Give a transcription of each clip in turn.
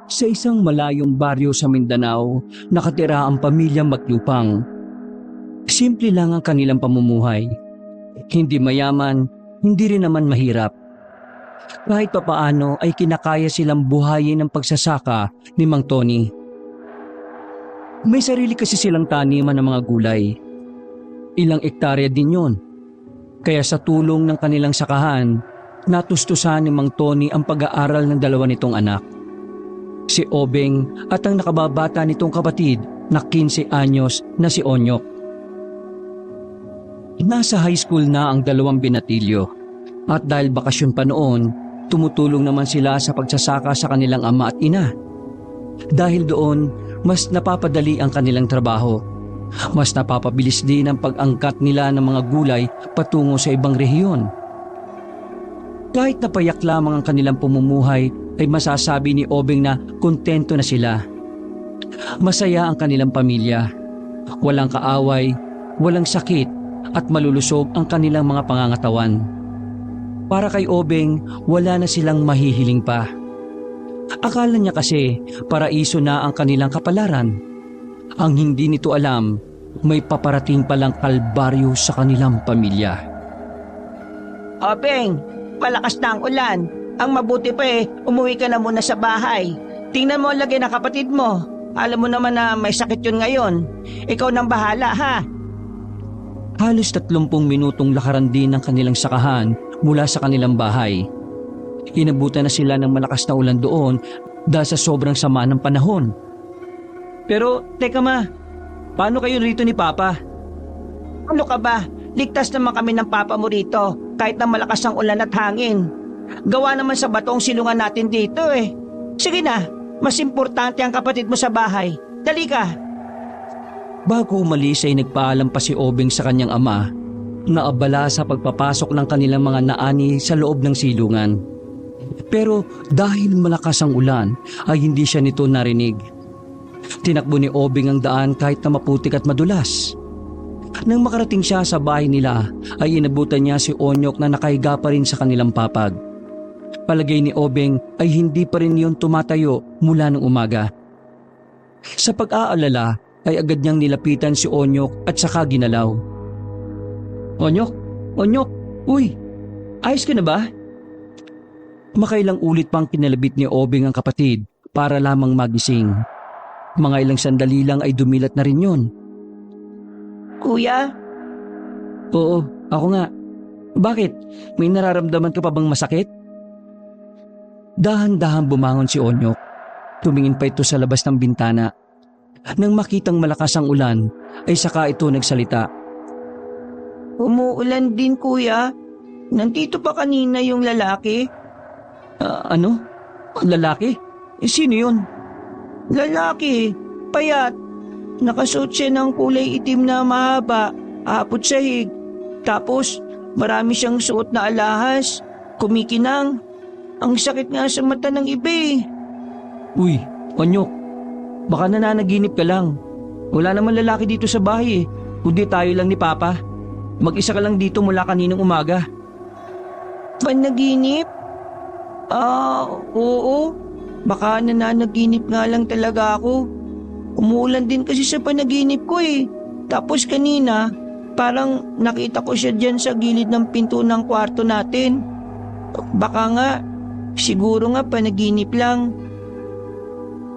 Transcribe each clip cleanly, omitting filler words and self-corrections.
Sa isang malayong baryo sa Mindanao, nakatira ang pamilyang Maglupang. Simple lang ang kanilang pamumuhay. Hindi mayaman, hindi rin naman mahirap. Kahit papaano ay kinakaya silang buhayin ng pagsasaka ni Mang Tony. May sarili kasi silang taniman ng mga gulay. Ilang ektarya din yon. Kaya sa tulong ng kanilang sakahan, natustusan ni Mang Tony ang pag-aaral ng dalawa nitong anak. Si Obeng at ang nakababata nitong kapatid na 15 anyos na si Onyok. Nasa high school na ang dalawang binatilyo at dahil bakasyon pa noon, tumutulong naman sila sa pagsasaka sa kanilang ama at ina. Dahil doon, mas napapadali ang kanilang trabaho. Mas napapabilis din ang pag-angkat nila ng mga gulay patungo sa ibang rehiyon. Kahit napayak lamang ang kanilang pamumuhay, ay masasabi ni Obeng na kontento na sila. Masaya ang kanilang pamilya. Walang kaaway, walang sakit, at malulusog ang kanilang mga pangangatawan. Para kay Obeng, wala na silang mahihiling pa. Akala niya kasi paraiso na ang kanilang kapalaran. Ang hindi nito alam, may paparating palang kalbaryo sa kanilang pamilya. Obeng, malakas na ang ulan. Ang mabuti pa umuwi ka na muna sa bahay. Tingnan mo ang lagay ng kapatid mo. Alam mo naman na may sakit yun ngayon. Ikaw nang bahala, ha? Halos 30 minutong lakaran din ng kanilang sakahan mula sa kanilang bahay. Inabutan na sila ng malakas na ulan doon dahil sa sobrang sama ng panahon. Pero, teka ma, paano kayo rito ni Papa? Ano ka ba? Ligtas naman kami ng papa mo rito kahit na malakas ang ulan at hangin. Gawa naman sa batong silungan natin dito eh. Sige na, mas importante ang kapatid mo sa bahay. Dali ka. Bago umalis ay nagpaalam pa si Obeng sa kanyang ama na abala sa pagpapasok ng kanilang mga naani sa loob ng silungan. Pero dahil malakas ang ulan ay hindi siya nito narinig. Tinakbo ni Obeng ang daan kahit na maputik at madulas. Nang makarating siya sa bahay nila ay inabutan niya si Onyok na nakahiga pa rin sa kanilang papag. Palagay ni Obeng ay hindi pa rin yun tumatayo mula ng umaga. Sa pag-aalala ay agad niyang nilapitan si Onyok at saka ginalaw. Onyok? Onyok? Uy! Ayos ka na ba? Makailang ulit pang kinalabit ni Obeng ang kapatid para lamang magising. Mga ilang sandali lang ay dumilat na rin yun. Kuya? Oo, ako nga. Bakit? May nararamdaman ka pa bang masakit? Dahan-dahan bumangon si Onyok. Tumingin pa ito sa labas ng bintana. Nang makitang malakas ang ulan, ay saka ito nagsalita. Umuulan din kuya. Nandito pa kanina yung lalaki. Ano? Lalaki? Sino yun? Lalaki, payat. Nakasuot siya ng kulay itim na mahaba, apot sahig. Tapos marami siyang suot na alahas, kumikinang. Ang sakit nga sa mata ng iba eh. Uy, Onyok, baka nananaginip ka lang. Wala naman lalaki dito sa bahay kundi tayo lang ni Papa. Mag-isa ka lang dito mula kaninang umaga. Panaginip? Oo. Baka nananaginip nga lang talaga ako. Umuulan din kasi sa panaginip ko eh. Tapos kanina, parang nakita ko siya dyan sa gilid ng pinto ng kwarto natin. Baka nga, siguro nga panaginip lang.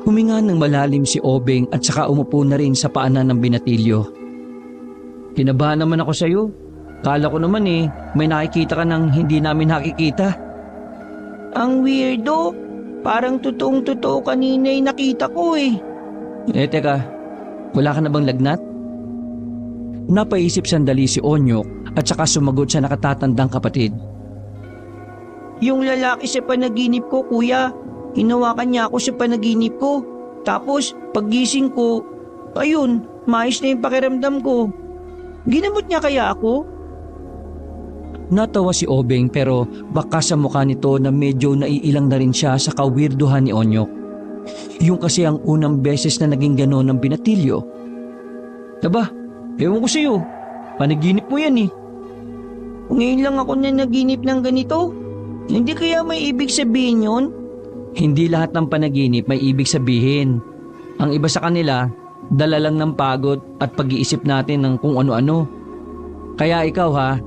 Huminga ng malalim si Obeng at saka umupo na rin sa paanan ng binatilyo. Kinabahan naman ako sa iyo. Kala ko naman may nakikita ka nang hindi namin nakikita. Ang weirdo. Parang totoong-totoo kanina'y nakita ko eh. Teka, wala ka na bang lagnat? Napaisip sandali si Onyok at saka sumagot sa nakatatandang kapatid. Yung lalaki sa panaginip ko, kuya. Hinawakan niya ako sa panaginip ko. Tapos, paggising ko, ayun, maayos na yung pakiramdam ko. Ginamot niya kaya ako? Natawa si Obeng pero baka sa mukha nito na medyo naiilang na rin siya sa kawirduhan ni Onyok. Yung kasi ang unang beses na naging gano'n ng binatilyo. Aba, ewan ko sa'yo. Panaginip mo yan eh. Ngayon lang ako na naginip ng ganito. Hindi kaya may ibig sabihin yun? Hindi lahat ng panaginip may ibig sabihin. Ang iba sa kanila, dala lang ng pagod at pag-iisip natin ng kung ano-ano. Kaya ikaw ha,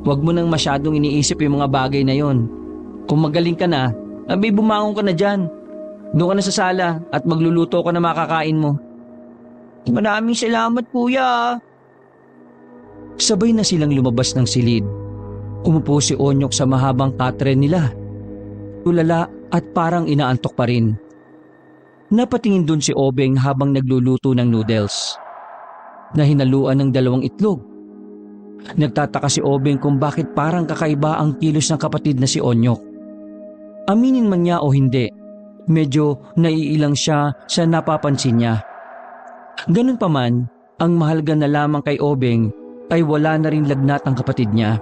huwag mo nang masyadong iniisip yung mga bagay na yon. Kung magaling ka na, abay bumangon ka na dyan. Doon ka na sa sala at magluluto ka na makakain mo. Maraming salamat kuya. Sabay na silang lumabas ng silid. Umupo si Onyok sa mahabang katre nila. Tulala at parang inaantok pa rin. Napatingin dun si Obeng habang nagluluto ng noodles na hinaluan ng 2 itlog. Nagtataka si Obeng kung bakit parang kakaiba ang kilos ng kapatid na si Onyok. Aminin man niya o hindi, medyo naiilang siya sa napapansin niya. Ganun pa man, ang mahalaga na lamang kay Obeng ay wala na rin lagnat ang kapatid niya.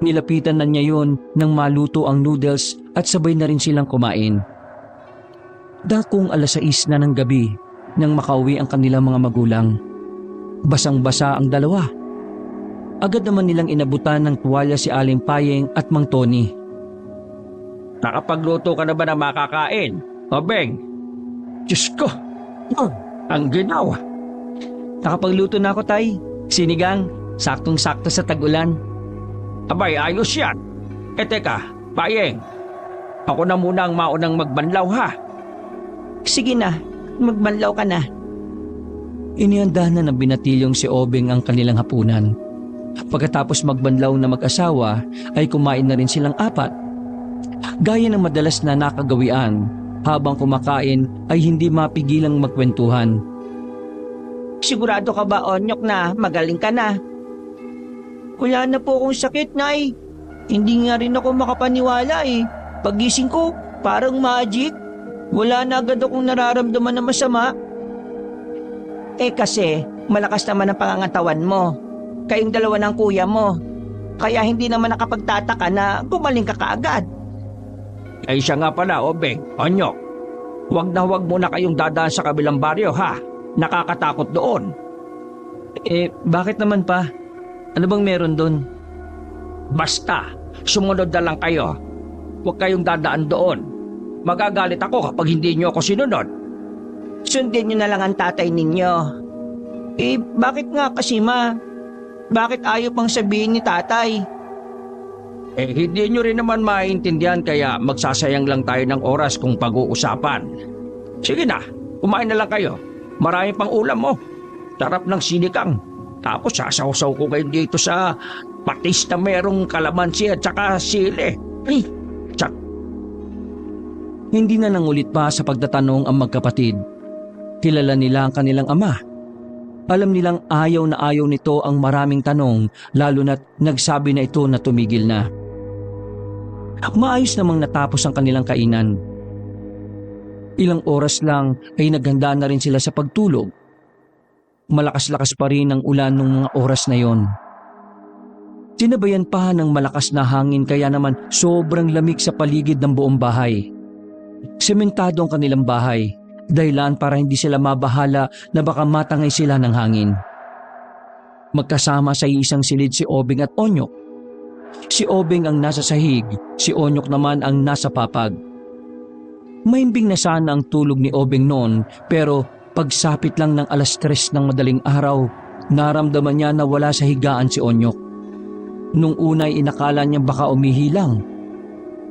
Nilapitan na niya yun nang maluto ang noodles at sabay na rin silang kumain. Dakong 6:00 na ng gabi nang makauwi ang kanilang mga magulang. Basang-basa ang dalawa. Agad naman nilang inabutan ng tuwalya si Aling Payeng at Mang Tony. Nakapagluto ka na ba ng makakain, Obeng? Diyos ko, ang ginawa. Nakapagluto na ako, Tay. Sinigang, saktong-sakto sa tag-ulan. Abay, ayos yan. Teka, Payeng. Ako na muna ang maunang magbanlaw ha. Sige na, magbanlaw ka na. Inihanda na ng binatilyong si Obeng ang kanilang hapunan. Pagkatapos magbanlaw na mag-asawa ay kumain na rin silang 4. Gaya ng madalas na nakagawian, habang kumakain ay hindi mapigilang magkwentuhan. Sigurado ka ba, Onyok, na magaling ka na? Wala na po akong sakit, Nay. Hindi nga rin ako makapaniwala eh. Pagising ko, parang magic. Wala na agad akong nararamdaman na masama. Kasi, malakas naman ang pangangatawan mo. Kayong dalawa ng kuya mo. Kaya hindi naman nakapagtataka na gumaling ka kaagad. Ay siya nga pala, Obeng, Onyok. Huwag muna kayong dadaan sa kabilang baryo ha. Nakakatakot doon. Bakit naman pa? Ano bang meron doon? Basta, sumunod na lang kayo. Huwag kayong dadaan doon. Magagalit ako kapag hindi niyo ako sinunod. Sundin niyo na lang ang tatay ninyo. Bakit nga kasi ma? Bakit ayaw pang sabihin ni tatay? Hindi niyo rin naman maintindihan kaya magsasayang lang tayo ng oras kung pag-uusapan. Sige na, kumain na lang kayo. Marami pang ulam mo. Sarap ng sinigang. Tapos sasawsaw ko kayo dito sa patis na merong kalamansi at saka sili. Hindi na nangulit pa sa pagtatanong ang magkapatid. Kilala nila ang kanilang ama. Alam nilang ayaw na ayaw nito ang maraming tanong, lalo na't nagsabi na ito na tumigil na. Maayos namang natapos ang kanilang kainan. Ilang oras lang ay naghanda na rin sila sa pagtulog. Malakas-lakas pa rin ang ulan ng mga oras na yon. Tinabayan pa ng malakas na hangin kaya naman sobrang lamig sa paligid ng buong bahay. Sementado ang kanilang bahay, dahilan para hindi sila mabahala na baka matangay sila ng hangin. Magkasama sa isang silid si Obeng at Onyok. Si Obeng ang nasa sahig, si Onyok naman ang nasa papag. Mahimbing na sana ang tulog ni Obeng noon pero pagsapit lang ng 3:00 ng madaling araw, naramdaman niya na wala sa higaan si Onyok. Nung unay inakala niya baka umihilang.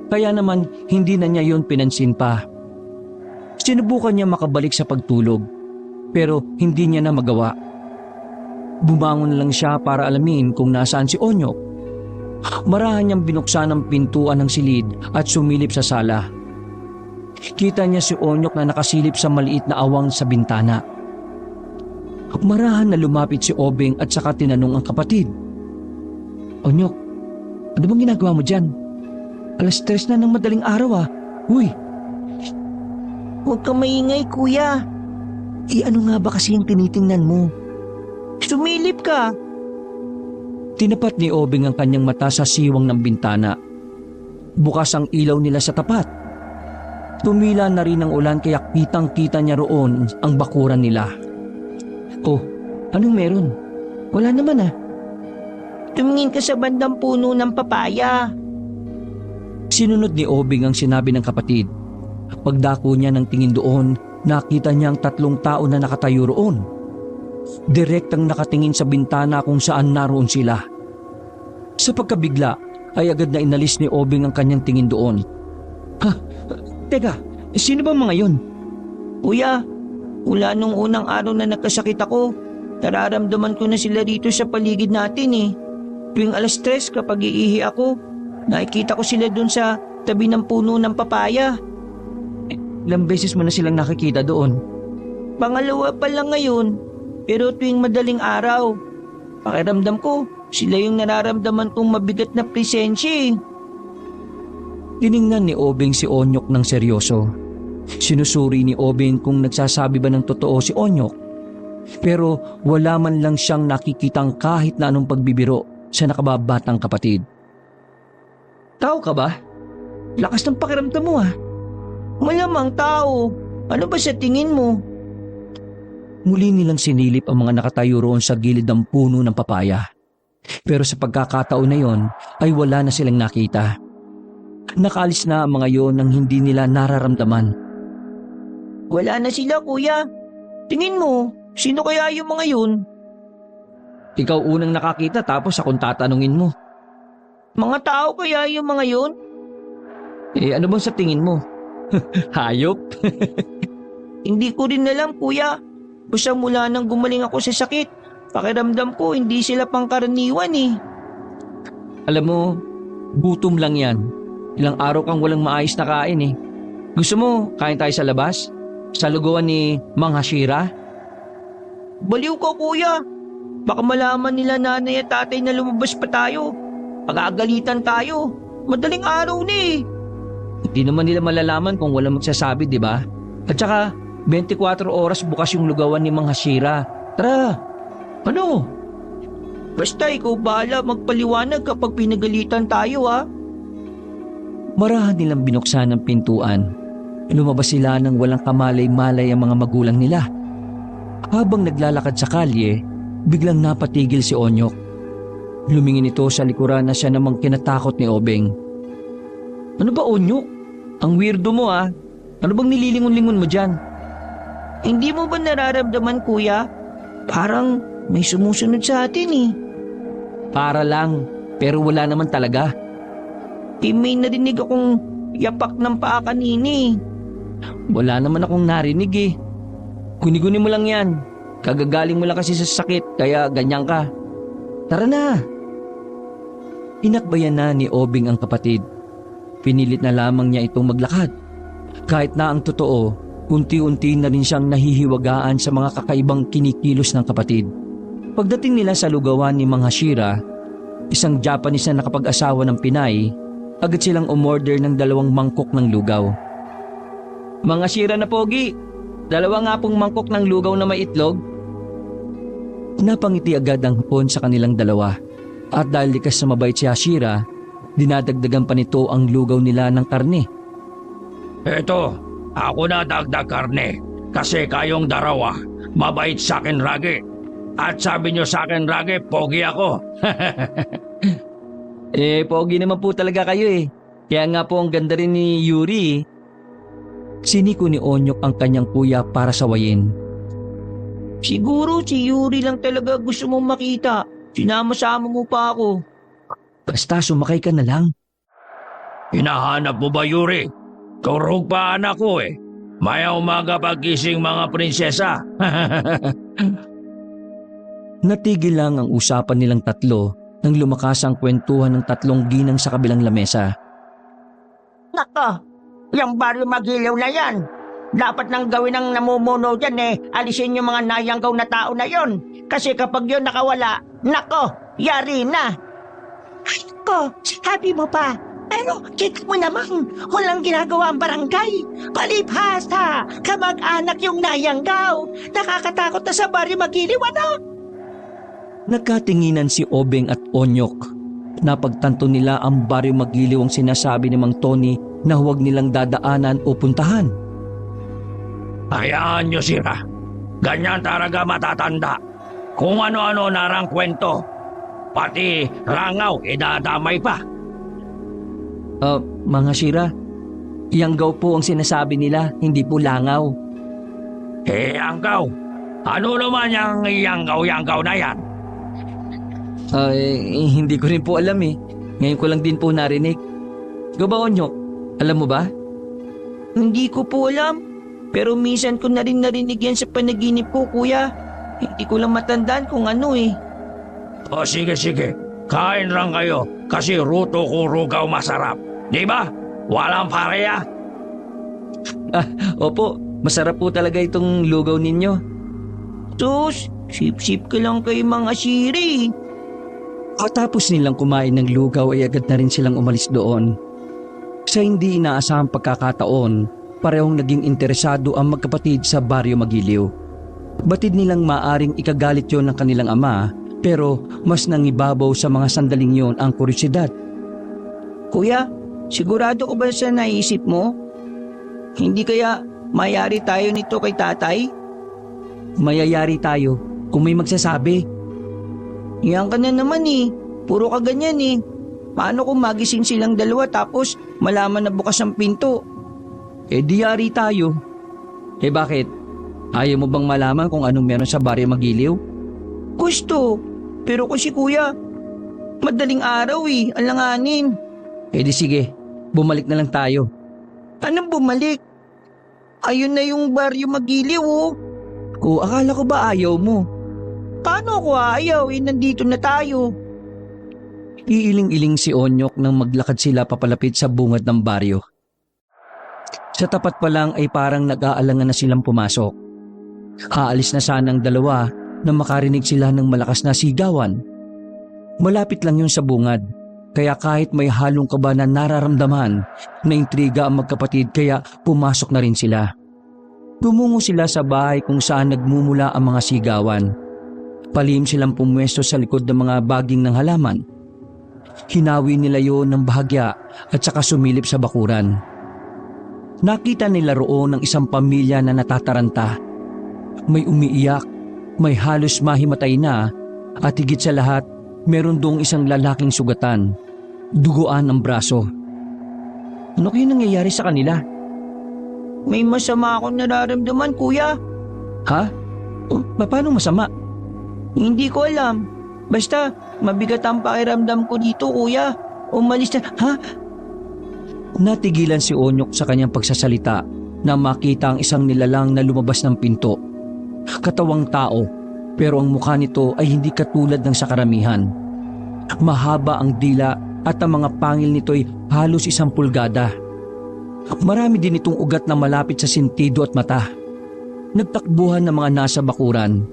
Kaya naman hindi na niya yon pinansin pa. Sinubukan niya makabalik sa pagtulog pero hindi niya na magawa. Bumangon lang siya para alamin kung nasaan si Onyok. Marahan niyang binuksan ang pintuan ng silid at sumilip sa sala. Kita niya si Onyok na nakasilip sa maliit na awang sa bintana. Marahan na lumapit si Obeng at saka tinanong ang kapatid. Onyok, ano bang ginagawa mo dyan? 3:00 na ng madaling araw ah. Uy! Huwag kang maingay, kuya. Ano nga ba kasi yung tinitingnan mo? Sumilip ka. Tinapat ni Obeng ang kanyang mata sa siwang ng bintana. Bukas ang ilaw nila sa tapat. Tumila na rin ang ulan kaya kitang-kita niya roon ang bakuran nila. Oh, anong meron? Wala naman ah. Tumingin ka sa bandang puno ng papaya. Sinunod ni Obeng ang sinabi ng kapatid Pagdako niya ng tingin doon, nakita niya ang 3 tao na nakatayo roon. Direktang nakatingin sa bintana kung saan naroon sila. Sa pagkabigla ay agad na inalis ni Obing ang kanyang tingin doon. Ha? Teka, sino ba mga yun? Kuya, mula nung unang araw na nagkasakit ako, nararamdaman ko na sila rito sa paligid natin eh. Tuwing 3:00 kapag iihi ako, nakikita ko sila dun sa tabi ng puno ng papaya. Ilang beses mo na silang nakikita doon? Pangalawa pa lang ngayon, pero tuwing madaling araw, pakiramdam ko, sila yung nararamdaman kong mabigat na presensya eh. Tiningnan ni Obing si Onyok ng seryoso. Sinusuri ni Obing kung nagsasabi ba ng totoo si Onyok. Pero wala man lang siyang nakikitang kahit na anong pagbibiro sa nakababatang kapatid. Tao ka ba? Lakas ng pakiramdam mo ah. Malamang tao, ano ba sa tingin mo? Muli nilang sinilip ang mga nakatayo roon sa gilid ng puno ng papaya. Pero sa pagkakataon na yon ay wala na silang nakita. Nakaalis na ang mga yon nang hindi nila nararamdaman. Wala na sila kuya. Tingin mo, sino kaya yung mga yun? Ikaw unang nakakita tapos akong tatanungin mo. Mga tao kaya yung mga yun? Ano bang sa tingin mo? Hayop? Hindi ko rin alam kuya. Basta mula nang gumaling ako sa sakit, pakiramdam ko hindi sila pangkaraniwan eh. Alam mo, gutom lang yan. Ilang araw kang walang maayos na kain eh. Gusto mo, kain tayo sa labas? Sa lugawan ni Mang Hashira? Baliw ka kuya. Baka malaman nila nanay at tatay na lumabas pa tayo. Pag-aagalitan tayo. Madaling araw na eh. Hindi naman nila malalaman kung walang magsasabi, di ba? At saka, 24 oras bukas yung lugawan ni Mang Hashira. Tara! Ano? Basta ikaw bahala magpaliwanag kapag pinagalitan tayo ha. Marahan nilang binuksan ang pintuan. Lumabas sila nang walang kamalay-malay ang mga magulang nila. Habang naglalakad sa kalye, biglang napatigil si Onyok. Lumingin ito sa likuran na siya namang kinatakot ni Obeng. Ano ba Onyok? Ang weirdo mo ah. Ano bang nililingon-lingon mo dyan? Hindi mo ba nararamdaman kuya? Parang may sumusunod sa atin eh. Para lang, pero wala naman talaga. May narinig akong yapak ng paa kanina eh. Wala naman akong narinig eh. Guni-guni mo lang yan. Kagagaling mo lang kasi sa sakit, kaya ganyan ka. Tara na! Inakbayan na ni Obing ang kapatid. Pinilit na lamang niya itong maglakad. Kahit na ang totoo, unti-unti na rin siyang nahihiwagaan sa mga kakaibang kinikilos ng kapatid. Pagdating nila sa lugawan ni Mang Hashira, isang Japanese na nakapag-asawa ng Pinay, agad silang umorder ng 2 mangkok ng lugaw. Mang Hashira na pogi, 2 nga pong mangkok ng lugaw na may itlog. Napangiti agad ang hapon sa kanilang 2. At dahil likas na mabait si Hashira, dinadagdagan pa nito ang lugaw nila ng karne. Eto, ako na dagdag karne. Kasi kayong darawa, mabait sa akin ragi. At sabi nyo sa akin ragi, pogi ako. Pogi naman po talaga kayo eh. Kaya nga po ang ganda rin ni Yuri eh. Siniko ni Onyok ang kanyang kuya para sawayin. Siguro si Yuri lang talaga gusto mong makita. Sinama-sama mo pa ako. Basta sumakay ka na lang. Hinahanap mo ba, Yuri? Turog pa anak ko eh. Maya umaga pagkising mga prinsesa. Natigil lang ang usapan nilang 3 nang lumakas ang kwentuhan ng 3 ginang sa kabilang lamesa. Nako, yung baryo magilaw na yan. Dapat nang gawin ng namumuno dyan eh. Alisin yung mga nayanggaw na tao na yon. Kasi kapag yun nakawala, nako, yari na. Ay ko, sabi mo pa. Pero kita mo namang walang ginagawa ang barangay. Palibhasa, kamag-anak yung nayanggaw. Nakakatakot na sa baryo magiliw ano? Nagkatinginan si Obeng at Onyok. Napagtanto nila ang baryo Magiliw ang sinasabi ni Mang Tony na huwag nilang dadaanan o puntahan. Hayaan nyo sila. Ganyan talaga matatanda. Kung ano-ano narang kwento. Pati rangaw idadamay pa. Mga Shira, Yanggaw po ang sinasabi nila, hindi po langaw. Yanggaw? Ano naman yung yanggaw-yanggaw na yan? Hindi ko rin po alam eh. Ngayon ko lang din po narinig. Ikaw ba, Onyok? Alam mo ba? Hindi ko po alam. Pero minsan ko na rin narinig yan sa panaginip ko, kuya. Hindi ko lang matandaan kung ano eh. O sige, kain lang kayo kasi ruto ko rugaw masarap. Di ba? Walang pareya. Opo, masarap po talaga itong lugaw ninyo. Sus, sip-sip ka lang kay mga siri. Pagkatapos nilang kumain ng lugaw ay agad na rin silang umalis doon. Sa hindi inaasahang pagkakataon, parehong naging interesado ang magkapatid sa Baryo Magiliw. Batid nilang maaring ikagalit yon ng kanilang ama, pero mas nangibabaw sa mga sandaling yon ang kuryosidad. Kuya, sigurado ko ba sa naisip mo? Hindi kaya mayari tayo nito kay tatay? Mayayari tayo kung may magsasabi. Yan ka na naman eh. Puro ka ganyan eh. Paano kung magising silang dalawa tapos malaman na bukas ang pinto? Diyari tayo. Bakit? Ayaw mo bang malaman kung anong meron sa Baryo Magiliw? Gusto. Pero kasi kuya, madaling araw eh. Alanganin. Di sige, bumalik na lang tayo. Anong bumalik? Ayun na yung Baryo Magiliw oh. Akala ko ba ayaw mo? Paano ako ayaw eh? Nandito na tayo. Iiling-iling si Onyok nang maglakad sila papalapit sa bungad ng baryo. Sa tapat pa lang ay parang nag-aalangan na silang pumasok. Aalis na sana ang dalawa na makarinig sila ng malakas na sigawan. Malapit lang yun sa bungad, kaya kahit may halong kaba na nararamdaman, naintriga ang magkapatid kaya pumasok na rin sila. Tumungo sila sa bahay kung saan nagmumula ang mga sigawan. Palihim silang pumwesto sa likod ng mga baging ng halaman. Hinawi nila yon ng bahagya at saka sumilip sa bakuran. Nakita nila roon ng isang pamilya na natataranta. May umiiyak, may halos mahimatay na, at higit sa lahat, meron doong isang lalaking sugatan. Duguan ang braso. Ano kaya nangyayari sa kanila? May masama akong nararamdaman kuya. Ha? Paano masama? Hindi ko alam. Basta mabigat ang pakiramdam ko dito kuya. Umalis na. Ha? Natigilan si Onyok sa kanyang pagsasalita na makita ang isang nilalang na lumabas ng pinto. Katawang tao, pero ang mukha nito ay hindi katulad ng sa karamihan. Mahaba ang dila at ang mga pangil nito ay halos 1 pulgada. Marami din itong ugat na malapit sa sentido at mata. Nagtakbuhan ng mga nasa bakuran.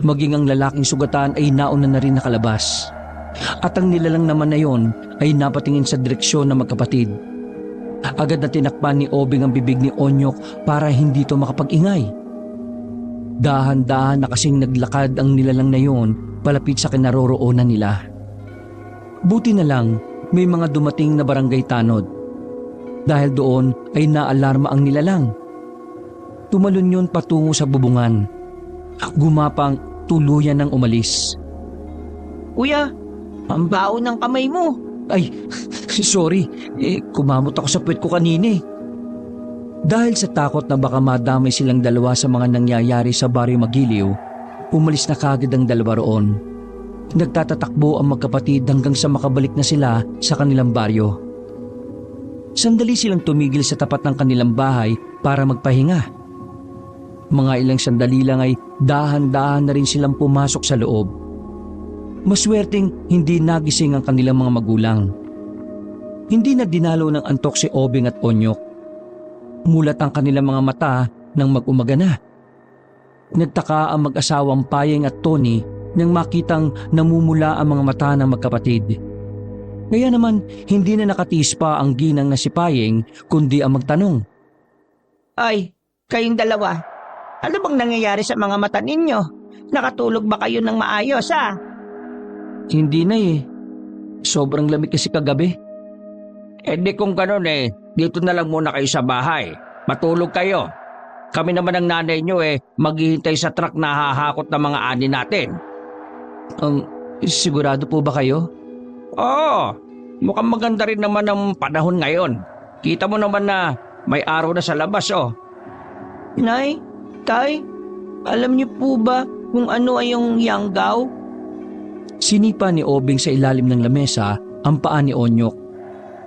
Maging ang lalaking sugatan ay nauna na rin nakalabas. At ang nilalang naman na yon ay napatingin sa direksyon ng magkapatid. Agad na tinakpan ni Obing ang bibig ni Onyok para hindi ito makapag-ingay. Dahan-dahan na kasing naglakad ang nilalang na yon palapit sa kinaroroonan nila. Buti na lang may mga dumating na barangay tanod. Dahil doon ay naalarma ang nilalang. Tumalon yun patungo sa bubungan. Gumapang tuluyan ng umalis. Kuya, ang baon ng kamay mo. Ay, sorry. Kumamot ako sa puwet ko kanina eh. Dahil sa takot na baka madamay silang dalawa sa mga nangyayari sa Baryo Magiliw, umalis na kagad ang dalawa roon. Nagtatatakbo ang magkapatid hanggang sa makabalik na sila sa kanilang baryo. Sandali silang tumigil sa tapat ng kanilang bahay para magpahinga. Mga ilang sandali lang ay dahan-dahan na rin silang pumasok sa loob. Maswerteng hindi nagising ang kanilang mga magulang. Hindi na dinalo ng antok si Obing at Onyok. Mulat ang kanilang mga mata nang mag-umaga na. Nagtaka ang mag-asawang Payeng at Tony nang makitang namumula ang mga mata ng magkapatid. Kaya naman hindi na nakatiis pa ang ginang na si Payeng kundi ang magtanong. Ay, kayong dalawa. Ano bang nangyayari sa mga mata ninyo? Nakatulog ba kayo ng maayos ha? Hindi na eh. Sobrang lamig kasi kagabi. Di kung ganun dito na lang muna kayo sa bahay. Matulog kayo. Kami naman ang nanay nyo maghihintay sa truck na hahakot ng mga ani natin. Sigurado po ba kayo? Oo, mukhang maganda rin naman ang panahon ngayon. Kita mo naman na May araw na sa labas oh. Nay, Tay, alam niyo po ba kung ano ay yung yanggaw? Sinipa ni Obing sa ilalim ng lamesa ang paa ni Onyok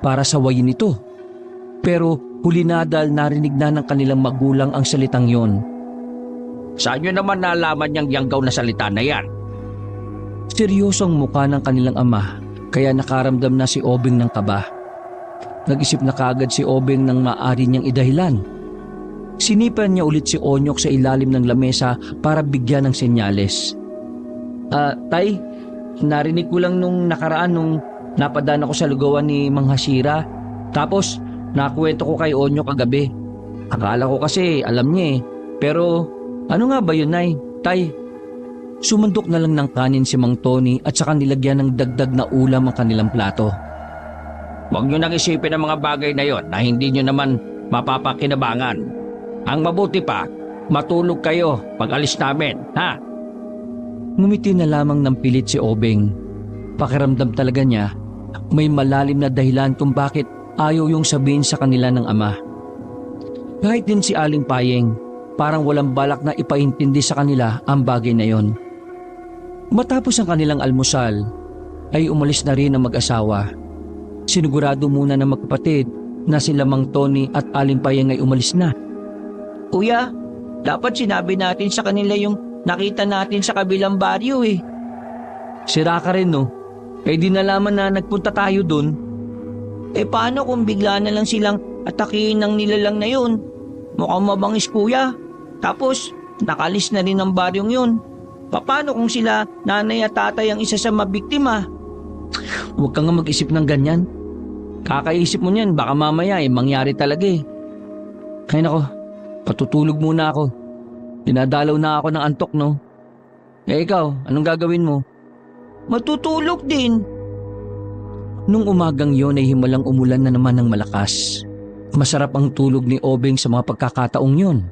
para sawayin ito. Pero huli na dahil narinig na ng kanilang magulang ang salitang yon. Saan nyo naman nalaman niyang yanggaw na salita na yan? Seryoso ang mukha ng kanilang ama kaya nakaramdam na si Obing ng kaba. Nag-isip na kaagad si Obing ng maaari niyang idahilan. Sinipan niya ulit si Onyok sa ilalim ng lamesa para bigyan ng senyales. Tay, narinig ko lang nung nakaraan nung napadaan ako sa lugawan ni Mang Hashira. Tapos nakuwento ko kay Onyok kagabi. Akala ko kasi alam niya eh. Pero ano nga ba yun, Nay? Tay? Sumandok na lang ng kanin si Mang Tony at saka nilagyan ng dagdag na ulam ang kanilang plato. Huwag nyo nang isipin ang mga bagay na yon na hindi nyo naman mapapakinabangan. Ang mabuti pa, matulog kayo pag alis namin, ha? Ngumiti na lamang ng pilit si Obing. Pakiramdam talaga niya, may malalim na dahilan kung bakit ayaw yung sabihin sa kanila ng ama. Kahit din si Aling Payeng, parang walang balak na ipaintindi sa kanila ang bagay na yon. Matapos ang kanilang almusal, ay umalis na rin ang mag-asawa. Sinigurado muna ng magkapatid na sila Mang Tony at Aling Payeng ay umalis na. Kuya, dapat sinabi natin sa kanila yung nakita natin sa kabilang baryo eh. Sira ka rin no? Eh di nalaman na nagpunta tayo dun. Eh paano kung bigla na lang silang atakihin ng nilalang na yun? Mukhang mabangis kuya. Tapos nakalis na rin ang baryong yun. Paano kung sila nanay at tatay ang isa sa mabiktima? Huwag ka nga mag-isip ng ganyan. Kakaisip mo niyan, baka mamaya mangyari talaga eh. Ay nako, patutulog muna ako. Dinadalaw na ako ng antok no. Eh ikaw, anong gagawin mo? Matutulog din. Nung umagang yon ay himalang umulan na naman ng malakas. Masarap ang tulog ni Obing sa mga pagkakataong yon.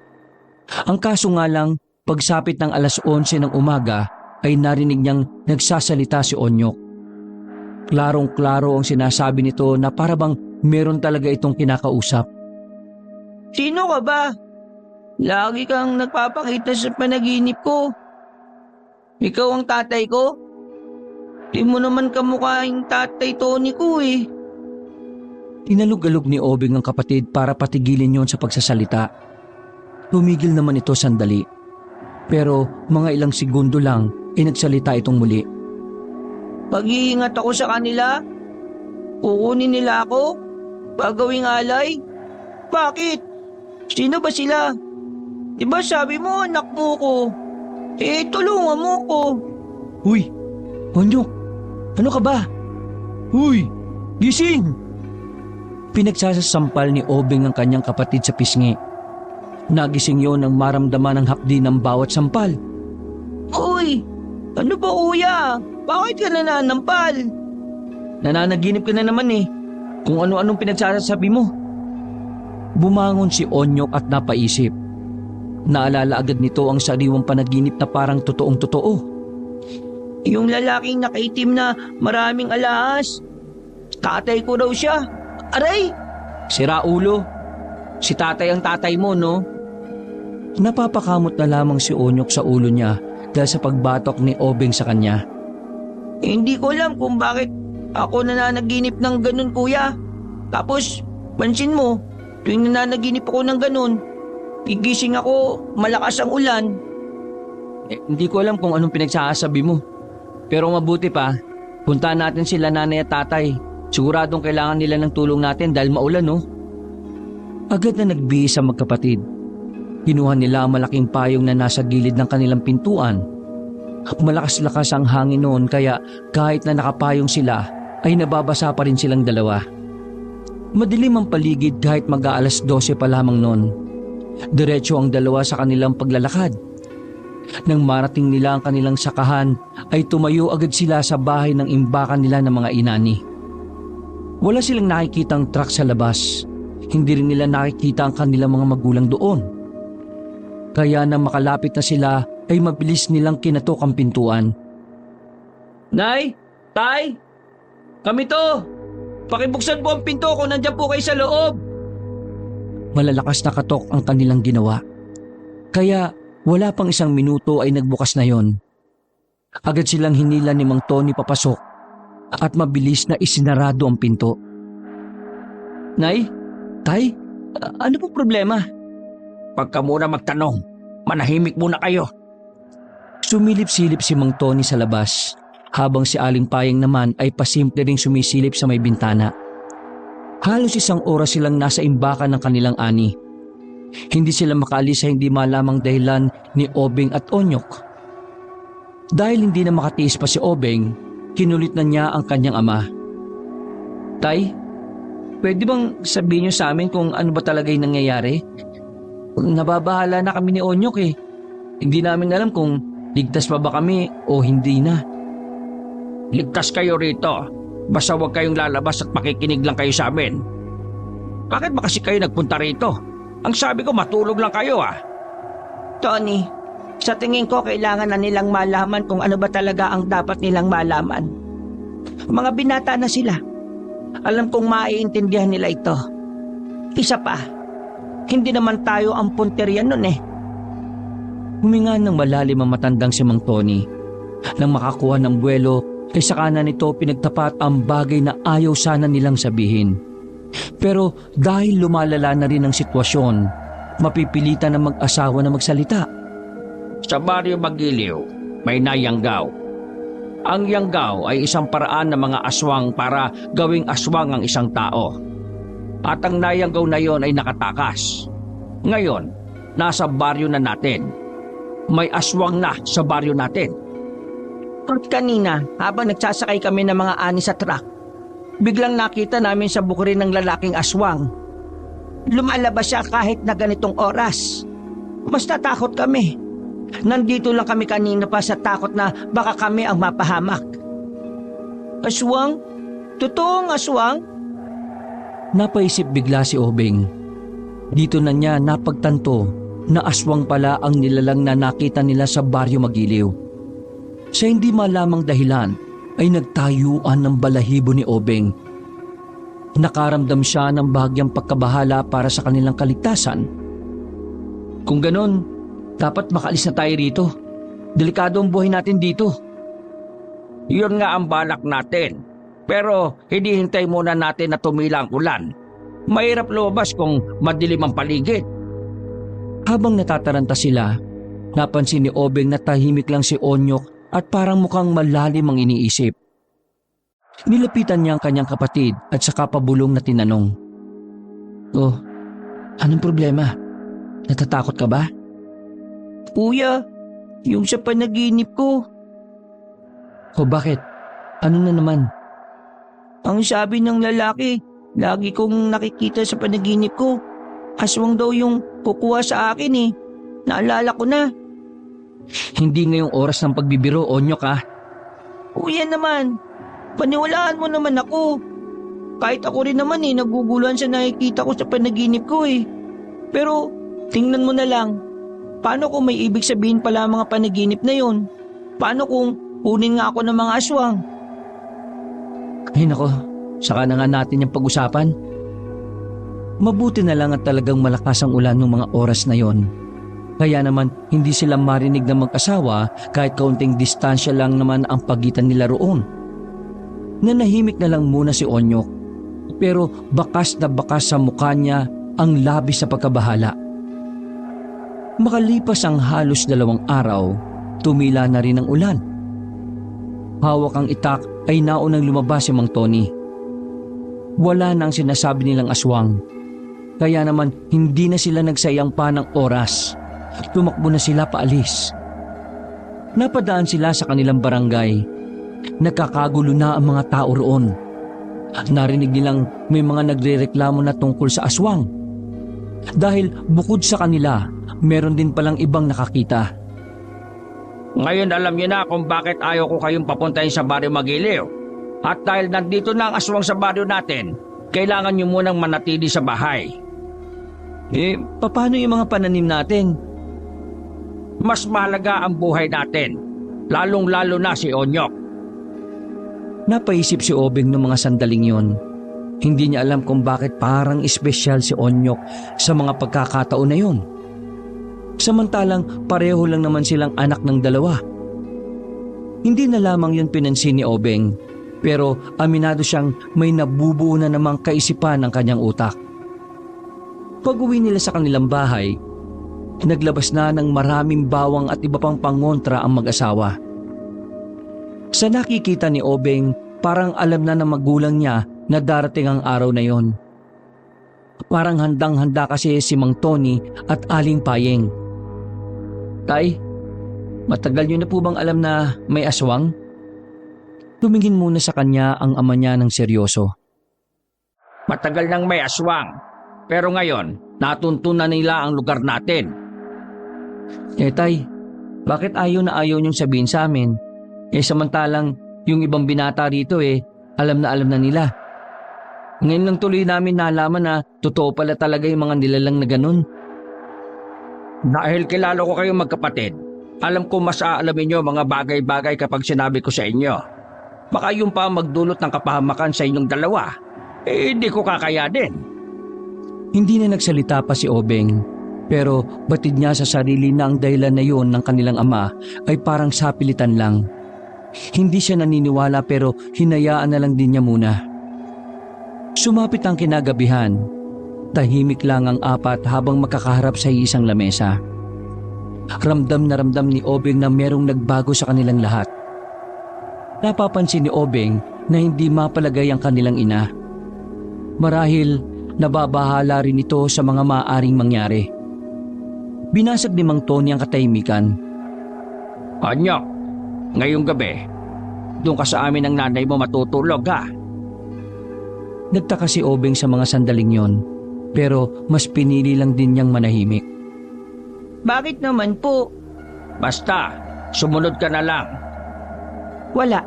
Ang kaso nga lang, pagsapit ng 11:00 ng umaga ay narinig niyang nagsasalita si Onyok. Klarong-klaro ang sinasabi nito na para bang meron talaga itong kinakausap. Sino ka ba? Lagi kang nagpapakita sa panaginip ko. Ikaw ang tatay ko? Di mo naman kamukha yung tatay Tony ko eh. Tinalog-alog ni Obing ang kapatid para patigilin yon sa pagsasalita. Tumigil naman ito sandali. Pero mga ilang segundo lang ay nagsalita itong muli. Pag-iingat ako sa kanila. Kukunin nila ako. Gagawing alay. Bakit? Sino ba sila? Diba sabi mo anak mo ko? Eh tulungan mo ko. Huy! Onyok! Ano ka ba? Huy! Gising! Pinagsasasampal ni Obing ang kanyang kapatid sa pisngi. Nagising yon nang maramdaman ang hapdi ng bawat sampal. Uy! Ano ba kuya? Bakit ka nananampal? Nananaginip ka na naman eh. Kung ano-anong pinagsasabi mo. Bumangon si Onyok at napaisip. Naalala agad nito ang sariwang panaginip na parang totoong-totoo. Yung lalaking nakaitim na maraming alahas. Tatay ko daw siya. Aray! Sira ulo. Si tatay ang tatay mo, no? Napapakamot na lamang si Onyok sa ulo niya dahil sa pagbatok ni Obing sa kanya. Hindi ko alam kung bakit ako nananaginip ng ganun kuya. Tapos, pansin mo, tuwing nananaginip ako ng ganun, gigising ako, malakas ang ulan. Hindi ko alam kung anong pinagsasabi mo. Pero mabuti pa, puntahan natin sila nanay at tatay. Siguradong kailangan nila ng tulong natin dahil maulan, no? Agad na nagbihis ang magkapatid. Kinuha nila ang malaking payong na nasa gilid ng kanilang pintuan. Malakas-lakas ang hangin noon kaya kahit na nakapayong sila ay nababasa pa rin silang dalawa. Madilim ang paligid kahit mag-aalas 12 pa lamang noon. Diretso ang dalawa sa kanilang paglalakad. Nang marating nila ang kanilang sakahan ay tumayo agad sila sa bahay ng imbakan nila ng mga inani. Wala silang nakikitang truck sa labas. Hindi rin nila nakikita ang kanilang mga magulang doon. Kaya nang makalapit na sila ay mabilis nilang kinatok ang pintuan. Nay! Tay! Kami to! Pakibuksan po ang pinto kung nandiyan po kayo sa loob. malalakas na katok ang kanilang ginawa. Kaya wala pang 1 minuto ay nagbukas na yon. Agad silang hinila ni Mang Tony papasok at mabilis na isinarado ang pinto. Nay? Tay? Ano po problema? Pagka muna magtanong, manahimik muna kayo. Sumilip-silip si Mang Tony sa labas, habang si Aling Payeng naman ay pasimple ring sumisilip sa may bintana. Halos 1 oras silang nasa imbakan ng kanilang ani. Hindi sila makaalis sa hindi malamang dahilan ni Obeng at Onyok. Dahil hindi na makatiis pa si Obeng, kinulit na niya ang kanyang ama. Tay, pwede bang sabihin niyo sa amin kung ano ba talaga yung nangyayari? Nababahala na kami ni Onyok eh. Hindi namin alam kung ligtas pa ba kami o hindi na. Ligtas kayo rito. Basta huwag kayong lalabas at makikinig lang kayo sa amin. Bakit ba kasi kayo nagpunta rito? Ang sabi ko matulog lang kayo ah. Tony, sa tingin ko kailangan na nilang malaman kung ano ba talaga ang dapat nilang malaman. Mga binata na sila. Alam kong maiintindihan nila ito. Isa pa, hindi naman tayo ang punterian nun eh. Huminga ng malalim ang matandang si Mang Tony. Nang makakuha ng buwelo, ay saka na nito pinagtapat ang bagay na ayaw sana nilang sabihin. Pero dahil lumalala na rin ang sitwasyon, mapipilitan ng mag-asawa na magsalita. Sa baryo Magiliw, may nayanggaw. Ang yanggaw ay isang paraan ng mga aswang para gawing aswang ang isang tao. At ang nayanggaw na yon ay nakatakas. Ngayon, nasa baryo na natin. May aswang na sa baryo natin. At kanina, habang nagsasakay kami ng mga ani sa truck, biglang nakita namin sa bukirin ng lalaking aswang. Lumalabas siya kahit na ganitong oras. Mas natakot kami. Nandito lang kami kanina pa sa takot na baka kami ang mapahamak. Aswang? Totoong aswang? Napaisip bigla si Obeng. Dito na niya napagtanto na aswang pala ang nilalang na nakita nila sa baryo Magiliw. Sa hindi malamang dahilan ay nagtayuan ng balahibo ni Obeng. Nakaramdam siya ng bahagyang pagkabahala para sa kanilang kaligtasan. Kung ganon, dapat makaalis na tayo rito. Delikado ang buhay natin dito. Yun nga ang balak natin. Pero hindi hintay muna natin na tumila ang ulan. Mahirap lumabas kung madilim ang paligid. Habang natataranta sila, napansin ni Obeng na tahimik lang si Onyok at parang mukhang malalim ang iniisip. Nilapitan niya ang kanyang kapatid at saka pabulong na tinanong. Oh, anong problema? Natatakot ka ba? Kuya, yung sa panaginip ko. O bakit? Ano na naman? Ang sabi ng lalaki, lagi kong nakikita sa panaginip ko. Aswang daw yung kukuha sa akin eh. Naalala ko na. Hindi ngayong oras ng pagbibiro, Onyok ah. Kuya naman, paniwalaan mo naman ako. Kahit ako rin naman eh, naguguluhan sa nakikita ko sa panaginip ko eh. Pero tingnan mo na lang, paano kung may ibig sabihin pala ang mga panaginip na yon? Paano kung kunin nga ako ng mga aswang? Ay nako, saka na nga natin yung pag-usapan. Mabuti na lang at talagang malakas ang ulan ng mga oras na yon. Kaya naman hindi sila marinig ng mag-asawa kahit kaunting distansya lang naman ang pagitan nila roon. Nanahimik na lang muna si Onyok, pero bakas na bakas sa mukha niya ang labis sa pagkabahala. Makalipas ang halos 2 araw, tumila na rin ang ulan. Hawak ang itak ay naunang lumabas si Mang Tony. Wala na ang sinasabi nilang aswang. Kaya naman hindi na sila nagsayang pa ng oras. Tumakbo na sila paalis. Napadaan sila sa kanilang barangay. Nagkakagulo na ang mga tao roon. Narinig nilang may mga nagrereklamo na tungkol sa aswang. Dahil bukod sa kanila, meron din palang ibang nakakita. Ngayon alam niyo na kung bakit ayaw ko kayong papuntahin sa baryo Magiliw. At dahil nandito na ang aswang sa baryo natin, kailangan niyo munang manatili sa bahay. Paano yung mga pananim natin? Mas mahalaga ang buhay natin, lalong-lalo na si Onyok. Napaisip si Obeng ng mga sandaling yon. Hindi niya alam kung bakit parang espesyal si Onyok sa mga pagkakataon na yon. Samantalang pareho lang naman silang anak ng dalawa. Hindi na lamang yun pinansin ni Obeng, pero aminado siyang may nabubuo na namang kaisipan ng kanyang utak. Pag-uwi nila sa kanilang bahay, naglabas na ng maraming bawang at iba pang pangontra ang mag-asawa. Sa nakikita ni Obeng, parang alam na ng magulang niya na darating ang araw na yon. Parang handang-handa kasi si Mang Tony at Aling Payeng. Tay, matagal niyo na po bang alam na may aswang? Tumingin muna sa kanya ang ama niya ng seryoso. Matagal nang may aswang, pero ngayon, natuntunan nila ang lugar natin. Tay, bakit ayaw niyong sabihin sa amin? Samantalang yung ibang binata rito alam na nila. Ngayon lang tuloy namin nalaman na totoo pala talaga yung mga nilalang na ganun. Dahil kilala ko kayong magkapatid, alam ko mas aalamin nyo mga bagay-bagay kapag sinabi ko sa inyo. Baka yung pa magdulot ng kapahamakan sa inyong dalawa, hindi ko kakayanin. Hindi na nagsalita pa si Obeng, pero batid niya sa sarili na ang dahilan na yon ng kanilang ama ay parang sapilitan lang. Hindi siya naniniwala pero hinayaan na lang din niya muna. Sumapit ang kinagabihan. Tahimik lang ang apat habang makakaharap sa isang lamesa. Ramdam na ramdam ni Obeng na merong nagbago sa kanilang lahat. Napapansin ni Obeng na hindi mapalagay ang kanilang ina. Marahil nababahala rin ito sa mga maaaring mangyari. Binasag ni Mang Tony ang katahimikan. Onyok, ngayong gabi, doon ka sa amin ng nanay mo matutulog ha. Nagtaka si Obeng sa mga sandaling yon, pero mas pinili lang din niyang manahimik. Bakit naman po? Basta, sumunod ka na lang. Wala.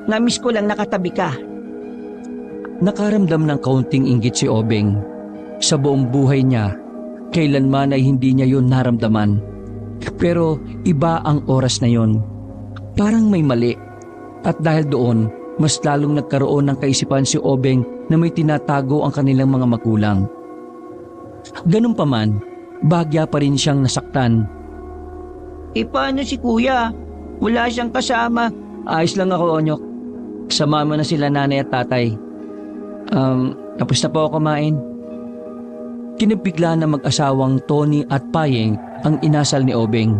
Namiss ko lang nakatabi ka. Nakaramdam ng kaunting inggit si Obeng. Sa buong buhay niya, kailanman ay hindi niya yun naramdaman. Pero iba ang oras na yon. Parang may mali. At dahil doon, mas lalong nagkaroon ng kaisipan si Obeng na may tinatago ang kanilang mga magulang. Ganun pa man, bahagya pa rin siyang nasaktan. Paano si kuya? Wala siyang kasama. Ayos lang ako, Onyok. Sama mo na sila nanay at tatay. Tapos na po ako kumain. Kinabigla na mag-asawang Tony at Payeng ang inasal ni Obeng.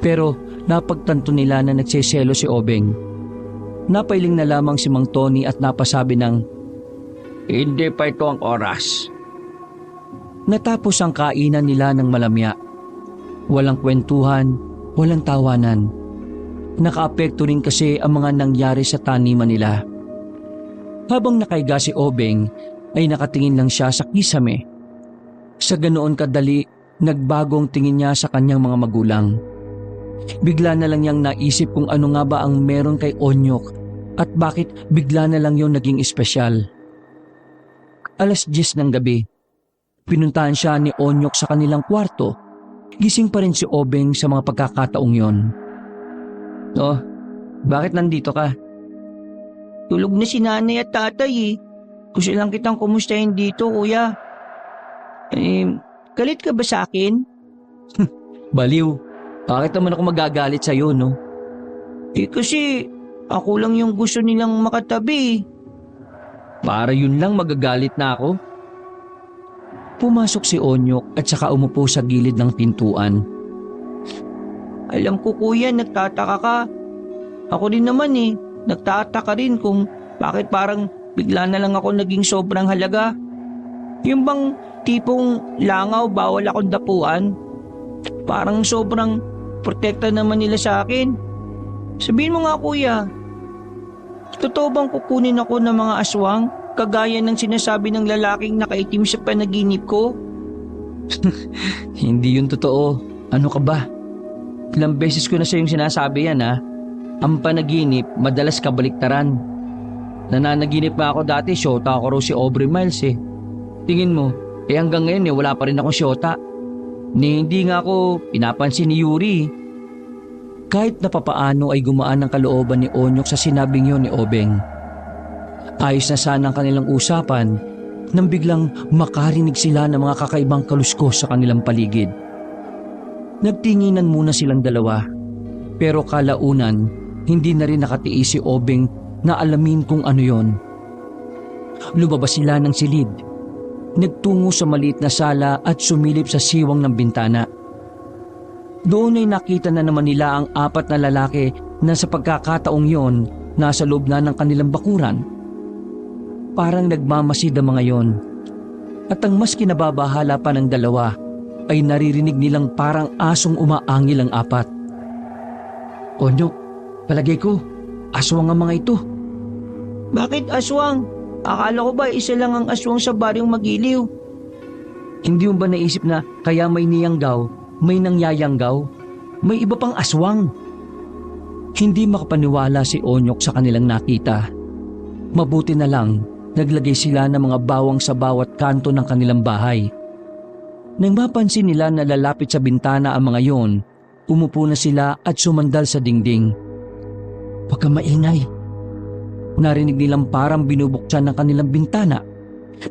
Pero napagtanto nila na nagseselo si Obeng. Napailing na lamang si Mang Tony at napasabi ng, Hindi pa ito ang oras. natapos ang kainan nila ng malamya. Walang kwentuhan, walang tawanan. Nakaapekto rin kasi ang mga nangyari sa taniman nila. Habang nakaiga si Obeng, ay nakatingin lang siya sa kisame. Sa ganoon kadali, nagbagong tingin niya sa kanyang mga magulang. Bigla na lang niyang naisip kung ano nga ba ang meron kay Onyok at bakit bigla na lang yung naging espesyal. 10:00 ng gabi, pinuntahan siya ni Onyok sa kanilang kwarto. Gising pa rin si Obeng sa mga pagkakataong yon. Oh, bakit nandito ka? Tulog na si nanay at tatay. Gusto lang kitang kumustahin dito, kuya. Galit ka ba sa akin? Baliw, bakit naman ako magagalit sa'yo, no? Kasi ako lang yung gusto nilang makatabi. Para yun lang magagalit na ako. Pumasok si Onyok at saka umupo sa gilid ng pintuan. Alam ko, kuya, nagtataka ka. Ako din naman nagtataka rin kung bakit parang bigla na lang ako naging sobrang halaga. Yung bang tipong langaw bawal akong dapuan? Parang sobrang protekta naman nila sa akin. Sabihin mo nga, kuya, totoo bang kukunin ako ng mga aswang kagaya ng sinasabi ng lalaking nakaitim sa panaginip ko? Hindi yun totoo. Ano ka ba? Ilang beses ko na sa yung sinasabi yan, ha? Ang panaginip, madalas kabaliktaran. Nananaginip pa ako dati, syota ako raw si Aubrey Miles Tingin mo, hanggang ngayon wala pa rin akong syota. Hindi nga ako pinapansin ni Yuri. Kahit na papaano ay gumaan ang kalooban ni Onyok sa sinabing yon ni Obeng. Ayos na sana ang kanilang usapan, nang biglang makarinig sila ng mga kakaibang kaluskos sa kanilang paligid. Nagtinginan muna silang dalawa, pero kalaunan hindi na rin nakatiis si Obeng na alamin kung ano yon. Lumabas sila ng silid, nagtungo sa maliit na sala at sumilip sa siwang ng bintana. Doon ay nakita na naman nila ang 4 na lalaki na sa pagkakataong yon nasa loob na ng kanilang bakuran. Parang nagmamasid ang mga yon. At ang mas kinababahala pa ng dalawa ay naririnig nilang parang asong umaangil ang 4. Onyok, palagay ko, aswang ang mga ito. Bakit aswang? Akala ko ba isa lang ang aswang sa baryong Magiliw? Hindi mo ba naisip na kaya may niyanggaw, may nangyayanggaw, may iba pang aswang? Hindi makapaniwala si Onyok sa kanilang nakita. Mabuti na lang, naglagay sila ng mga bawang sa bawat kanto ng kanilang bahay. Nang mapansin nila na lalapit sa bintana ang mga yon, umupo na sila at sumandal sa dingding. Huwag kang maingay. Narinig nilang parang binubuksan ng kanilang bintana.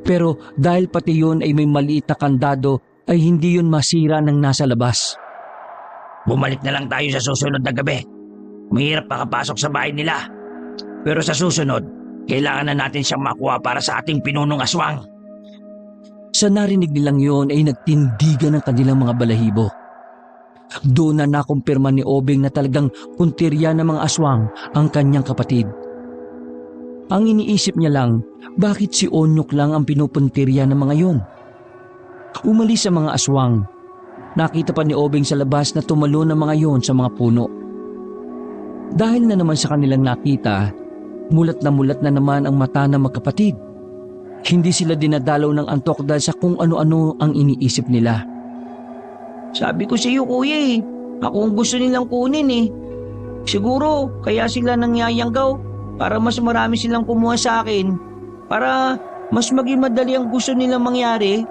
Pero dahil pati yun ay may maliit na kandado, ay hindi yun masira ng nasa labas. Bumalik na lang tayo sa susunod na gabi. Mahirap makapasok sa bahay nila. Pero sa susunod, kailangan na natin siyang makuha para sa ating pinunong aswang. Sa narinig nilang yon ay nagtindigan ng kanilang mga balahibo. Doon na nakumpirma ni Obeng na talagang puntirya ng mga aswang ang kanyang kapatid. Ang iniisip niya lang, bakit si Onyok lang ang pinupuntirya ng mga yon? Umalis sa mga aswang. Nakita pa ni Obeng sa labas na tumalo ng mga yon sa mga puno. Dahil na naman sa kanilang nakita, mulat na naman ang mata ng magkapatid. Hindi sila dinadalaw ng antok dahil sa kung ano-ano ang iniisip nila. Sabi ko sa iyo kuya ako ang gusto nilang kunin Siguro kaya sila nangyayanggaw para mas marami silang kumuha sa akin. Para mas maging madali ang gusto nilang mangyari.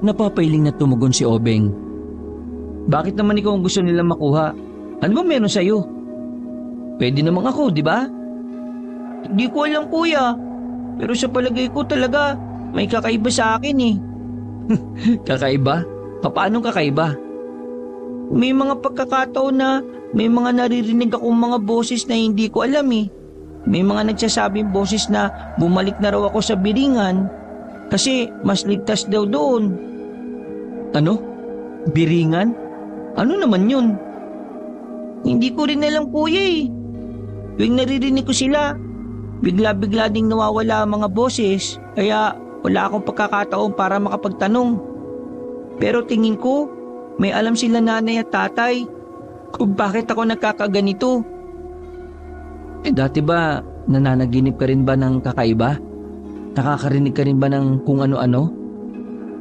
Napapailing na tumugon si Obeng. Bakit naman ikaw ang gusto nilang makuha? Ano ba meron sa iyo? Pwede namang ako, di ba? Hindi ko alam kuya. Pero sa palagay ko talaga may kakaiba sa akin Kakaiba? Paano kakaiba? May mga pagkakataon na may mga naririnig akong mga boses na hindi ko alam May mga nagsasabing boses na bumalik na raw ako sa Biringan kasi mas ligtas daw doon. Ano? Biringan? Ano naman yun? Hindi ko rin alam kuya Tuwing naririnig ko sila, bigla-bigla ding nawawala ang mga boses kaya wala akong pagkakataon para makapagtanong. Pero tingin ko, may alam sila nanay at tatay kung bakit ako nagkakaganito. Dati ba nananaginip ka rin ba ng kakaiba? Nakakarinig ka rin ba ng kung ano-ano?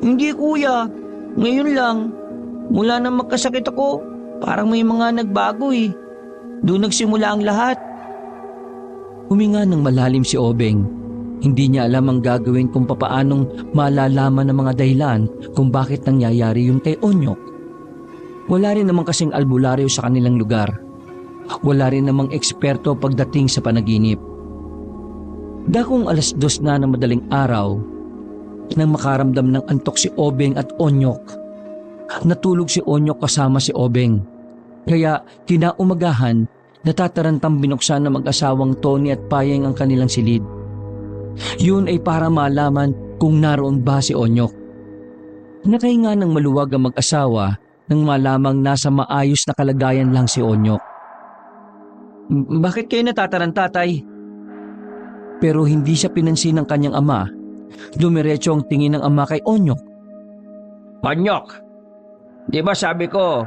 Hindi kuya, ngayon lang. Mula nang magkasakit ako, parang may mga nagbago Doon nagsimula ang lahat. Huminga ng malalim si Obeng. Hindi niya alam ang gagawin kung papaanong malalaman ng mga dahilan kung bakit nangyayari yun kay Onyok. Wala rin namang kasing albularyo sa kanilang lugar. Wala rin namang eksperto pagdating sa panaginip. Dakong 2:00 na ng madaling araw, nang makaramdam ng antok si Obeng at Onyok. Natulog si Onyok kasama si Obeng. Kaya kinaumagahan, natatarantang binuksan ng mag-asawang Tony at Payeng ang kanilang silid. Yun ay para malaman kung naroon ba si Onyok. Nakahinga ng maluwag ang mag-asawa nang malamang nasa maayos na kalagayan lang si Onyok. Bakit kayo natataranta, tay? Pero hindi siya pinansin ng kanyang ama. Dumiretso ang tingin ng ama kay Onyok. Onyok, di ba sabi ko,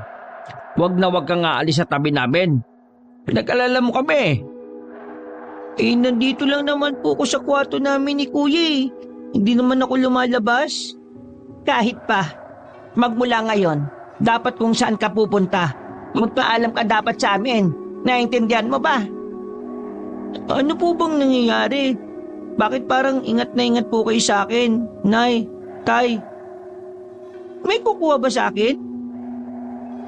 wag na wag kang aalis sa tabi namin. Pinag-alala mo kami. Nandito lang naman po ko sa kwarto namin ni kuya Hindi naman ako lumalabas. Kahit pa, magmula ngayon, dapat kung saan ka pupunta. Magpaalam ka dapat sa amin. Naintindihan mo ba? Ano po bang nangyayari? Bakit parang ingat na ingat po kayo sa akin? Nay, tay, may kukuha ba sa akin?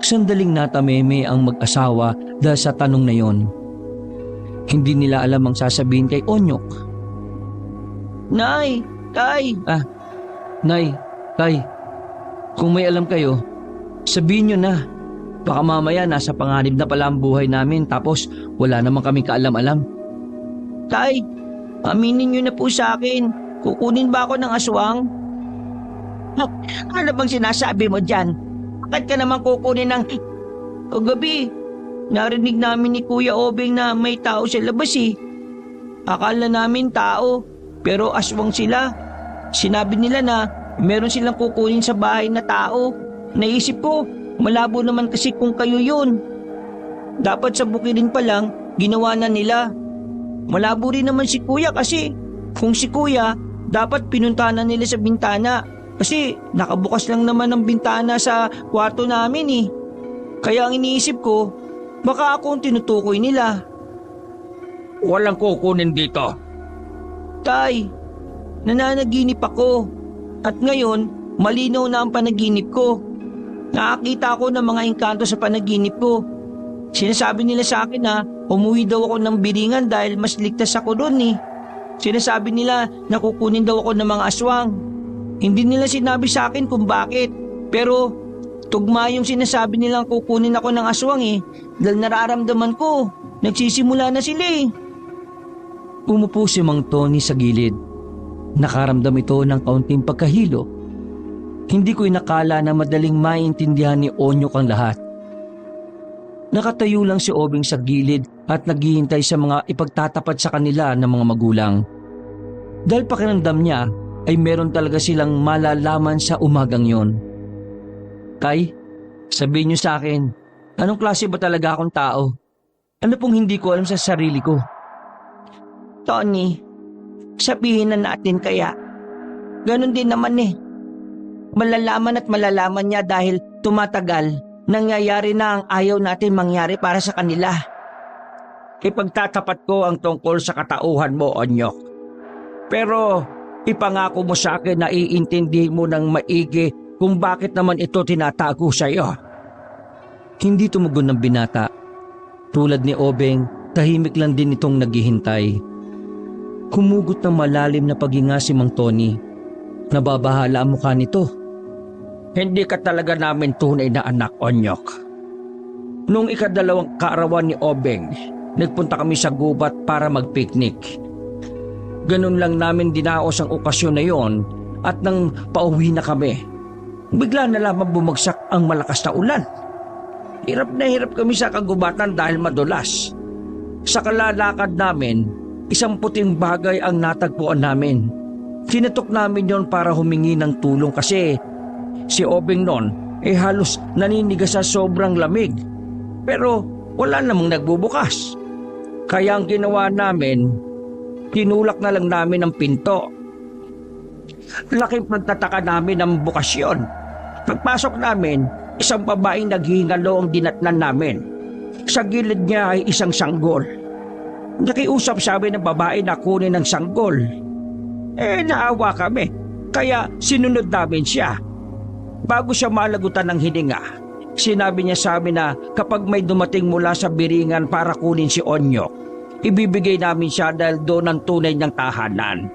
Sandaling natameme ang mag-asawa dahil sa tanong na yon. Hindi nila alam ang sasabihin kay Onyok. Nay, Tay, Nay, Tay, kung may alam kayo, sabihin nyo na. Baka mamaya nasa panganib na pala ang buhay namin tapos wala naman kaming kaalam-alam. Tay, aminin niyo na po sa akin. Kukunin ba ako ng aswang? Ano bang sinasabi mo dyan? Bakit ka naman kukunin ng... Kagabi, narinig namin ni Kuya Obeng na may tao sa labas eh. Akala namin tao, pero aswang sila. Sinabi nila na meron silang kukunin sa bahay na tao. Naisip ko, malabo naman kasi kung kayo yun. Dapat sa bukidin pa lang, ginawa na nila. Malabo rin naman si Kuya kasi kung si Kuya, dapat pinuntahan na nila sa bintana. Kasi nakabukas lang naman ang bintana sa kwarto namin eh. Kaya ang iniisip ko, baka ako ang tinutukoy nila. Walang kukunin dito. Tay, nananaginip ako. At ngayon, malinaw na ang panaginip ko. Nakakita ako ng mga engkanto sa panaginip ko. Sinasabi nila sa akin na umuwi daw ako ng Biringan dahil mas ligtas ako doon eh. Sinasabi nila na kukunin daw ako ng mga aswang. Hindi nila sinabi sa akin kung bakit. Pero tugma yung sinasabi nilang kukunin ako ng aswang eh. Dahil nararamdaman ko, nagsisimula na sila eh. Umupo si Mang Tony sa gilid. Nakaramdam ito ng kaunting pagkahilo. Hindi ko inakala na madaling maintindihan ni Onyok ang lahat. Nakatayo lang si Obeng sa gilid at naghihintay sa mga ipagtatapat sa kanila ng mga magulang. Dahil pakiramdam niya ay meron talaga silang malalaman sa umagang yon. Tay, sabihin niyo sa akin, anong klase ba talaga akong tao? Ano pong hindi ko alam sa sarili ko? Tony, sabihin na natin kaya. Ganon din naman eh. Malalaman at malalaman niya dahil tumatagal, nangyayari na ang ayaw natin mangyari para sa kanila. Ipagtatapat ko ang tungkol sa katauhan mo, Onyok. Pero ipangako mo sa akin na iintindihin mo ng maigi kung bakit naman ito tinatago sa iyo. Hindi tumugon ng binata. Tulad ni Obeng, tahimik lang din itong naghihintay. Humugot ng malalim na paghinga si Mang Tony. Nababahala ang mukha nito. Hindi ka talaga namin tunay na anak, Onyok. Nung ikadalawang kaarawan ni Obeng, nagpunta kami sa gubat para mag-picnic. Ganun lang namin dinaos ang okasyon na yon at nang pauwi na kami, bigla na lamang bumagsak ang malakas na ulan. Hirap na hirap kami sa kagubatan dahil madulas. Sa kalalakad namin, isang puting bagay ang natagpuan namin. Tinatok namin yon para humingi ng tulong kasi si Obeng noon halos naninigas sa sobrang lamig. Pero wala namang nagbubukas. Kaya ang ginawa namin, tinulak na lang namin ang pinto. Laking pagtataka namin ang bukasyon. Pagpasok namin, isang babaeng naghihingalo ang dinatnan namin. Sa gilid niya ay isang sanggol. Nakiusap sabi ng babae na kunin ang sanggol. Naawa kami, kaya sinunod namin siya. Bago siya malagutan ng hininga, sinabi niya sa amin na kapag may dumating mula sa Biringan para kunin si Onyok, ibibigay namin siya dahil doon ang tunay niyang tahanan.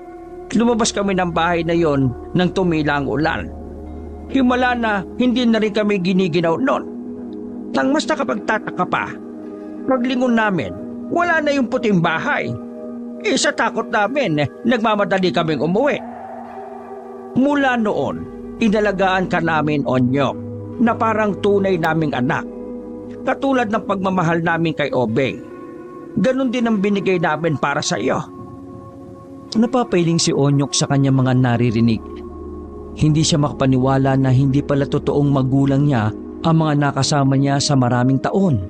Lumabas kami ng bahay na yon nang tumila ang ulan. Himala na hindi na rin kami giniginaw noon. Nang mas nakapagtataka pa, paglingon namin, wala na yung puting bahay. Sa takot namin, nagmamadali kaming umuwi. Mula noon, inalagaan ka namin, Onyok, na parang tunay naming anak. Katulad ng pagmamahal namin kay Obeng. Ganon din ang binigay namin para sa iyo. Napapailing si Onyok sa kanyang mga naririnig. Hindi siya makapaniwala na hindi pala totoong magulang niya ang mga nakasama niya sa maraming taon.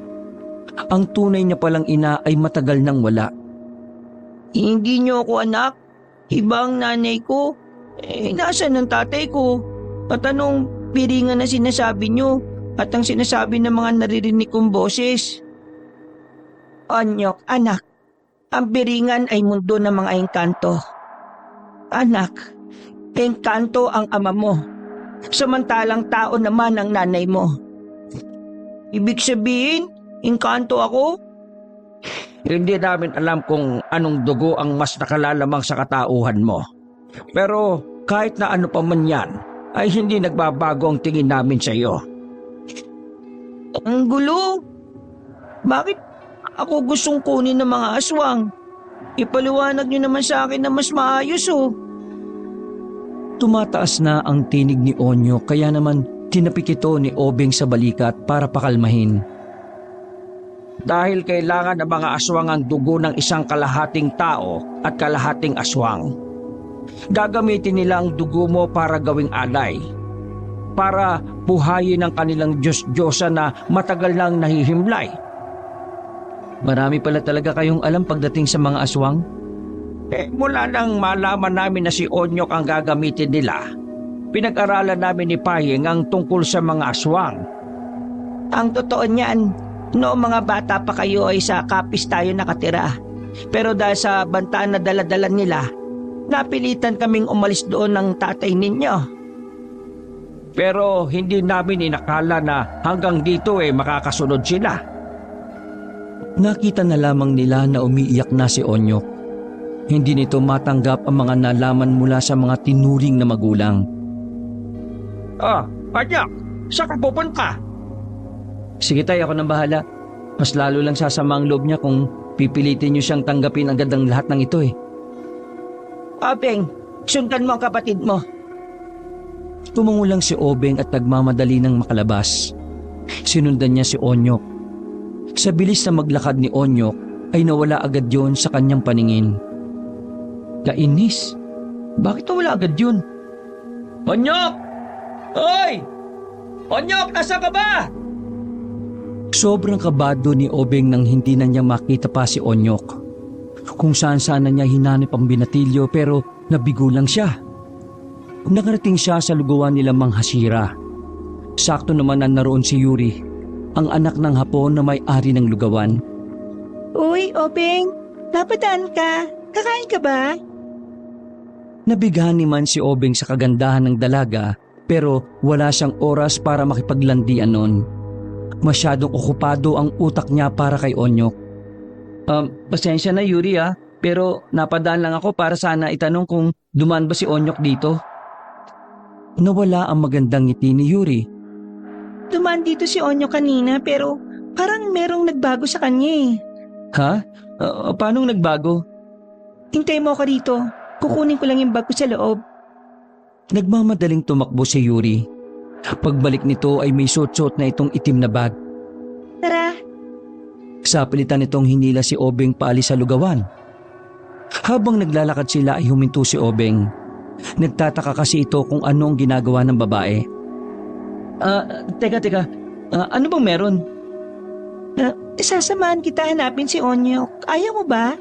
Ang tunay niya palang ina ay matagal nang wala. Hindi niyo ako anak. Iba ang nanay ko. Nasaan ang tatay ko? At anong Biringan na sinasabi niyo? At ang sinasabi ng mga naririnig kong boses? Onyok, anak. Ang Biringan ay mundo ng mga engkanto. Anak, engkanto ang ama mo. Samantalang tao naman ang nanay mo. Ibig sabihin, engkanto ako? Hindi namin alam kung anong dugo ang mas nakalalamang sa katauhan mo. Pero kahit na ano pa man yan, ay hindi nagbabago ang tingin namin sa iyo. Ang gulo. Bakit ako gustong kunin ng mga aswang? Ipaliwanag niyo naman sa akin na mas maayos oh. Tumataas na ang tinig ni Onyok kaya naman tinapik ito ni Obeng sa balikat para pakalmahin. Dahil kailangan ng mga aswang ang dugo ng isang kalahating tao at kalahating aswang. Gagamitin nila ang dugo mo para gawing alay. Para buhayin ang kanilang Diyos-Diyosa na matagal nang nahihimlay. Marami pala talaga kayong alam pagdating sa mga aswang? Mula nang malaman namin na si Onyok ang gagamitin nila, pinag-aralan namin ni Payeng ang tungkol sa mga aswang. Ang totoo niyan, noong mga bata pa kayo ay sa kapis tayo nakatira. Pero dahil sa bantaan na dala-dala nila, napilitan kaming umalis doon ng tatay ninyo. Pero hindi namin inakala na hanggang dito makakasunod sila. Nakita na lamang nila na umiiyak na si Onyok. Hindi nito matanggap ang mga nalaman mula sa mga tinuring na magulang. Onyok, saan ka pupunta? Sige tay, ako nang bahala. Mas lalo lang sasama ang loob niya kung pipilitin niyo siyang tanggapin agad ang lahat ng ito Obeng, sundan mo ang kapatid mo. Tumungo lang si Obeng at nagmamadali ng makalabas. Sinundan niya si Onyok. Sa bilis na maglakad ni Onyok ay nawala agad yon sa kanyang paningin. Kainis, bakit nawala agad yun? Onyok! Hoy! Onyok, nasa ka ba? Sobrang kabado ni Obeng nang hindi na niya makita pa si Onyok. Kung saan-saan na niya hinanap ang binatilyo pero nabigo lang siya. Nakarating siya sa lugawan nila Mang Hasira. Sakto naman na naroon si Yuri, ang anak ng Hapon na may-ari ng lugawan. Uy, Obeng, napadaan ka. Kakain ka ba? Nabigahan naman si Obeng sa kagandahan ng dalaga pero wala siyang oras para makipaglandian noon. Masyadong okupado ang utak niya para kay Onyok. Pasensya na Yuri pero napadaan lang ako para sana itanong kung dumaan ba si Onyok dito. Nawala ang magandang ngiti ni Yuri. Dumaan dito si Onyo kanina pero parang merong nagbago sa kanya Ha? Paanong nagbago? Hintay mo ako rito. Kukunin ko lang yung bag ko sa loob. Nagmamadaling tumakbo si Yuri. Pagbalik nito ay may suot-suot na itong itim na bag. Tara. Sa palitan nitong hinila si Obeng paalis sa lugawan. Habang naglalakad sila ay huminto si Obeng. Nagtataka kasi ito kung anong ginagawa ng babae. Teka. Ano bang meron? Sasamahan kita hanapin si Onyo. Ayaw mo ba?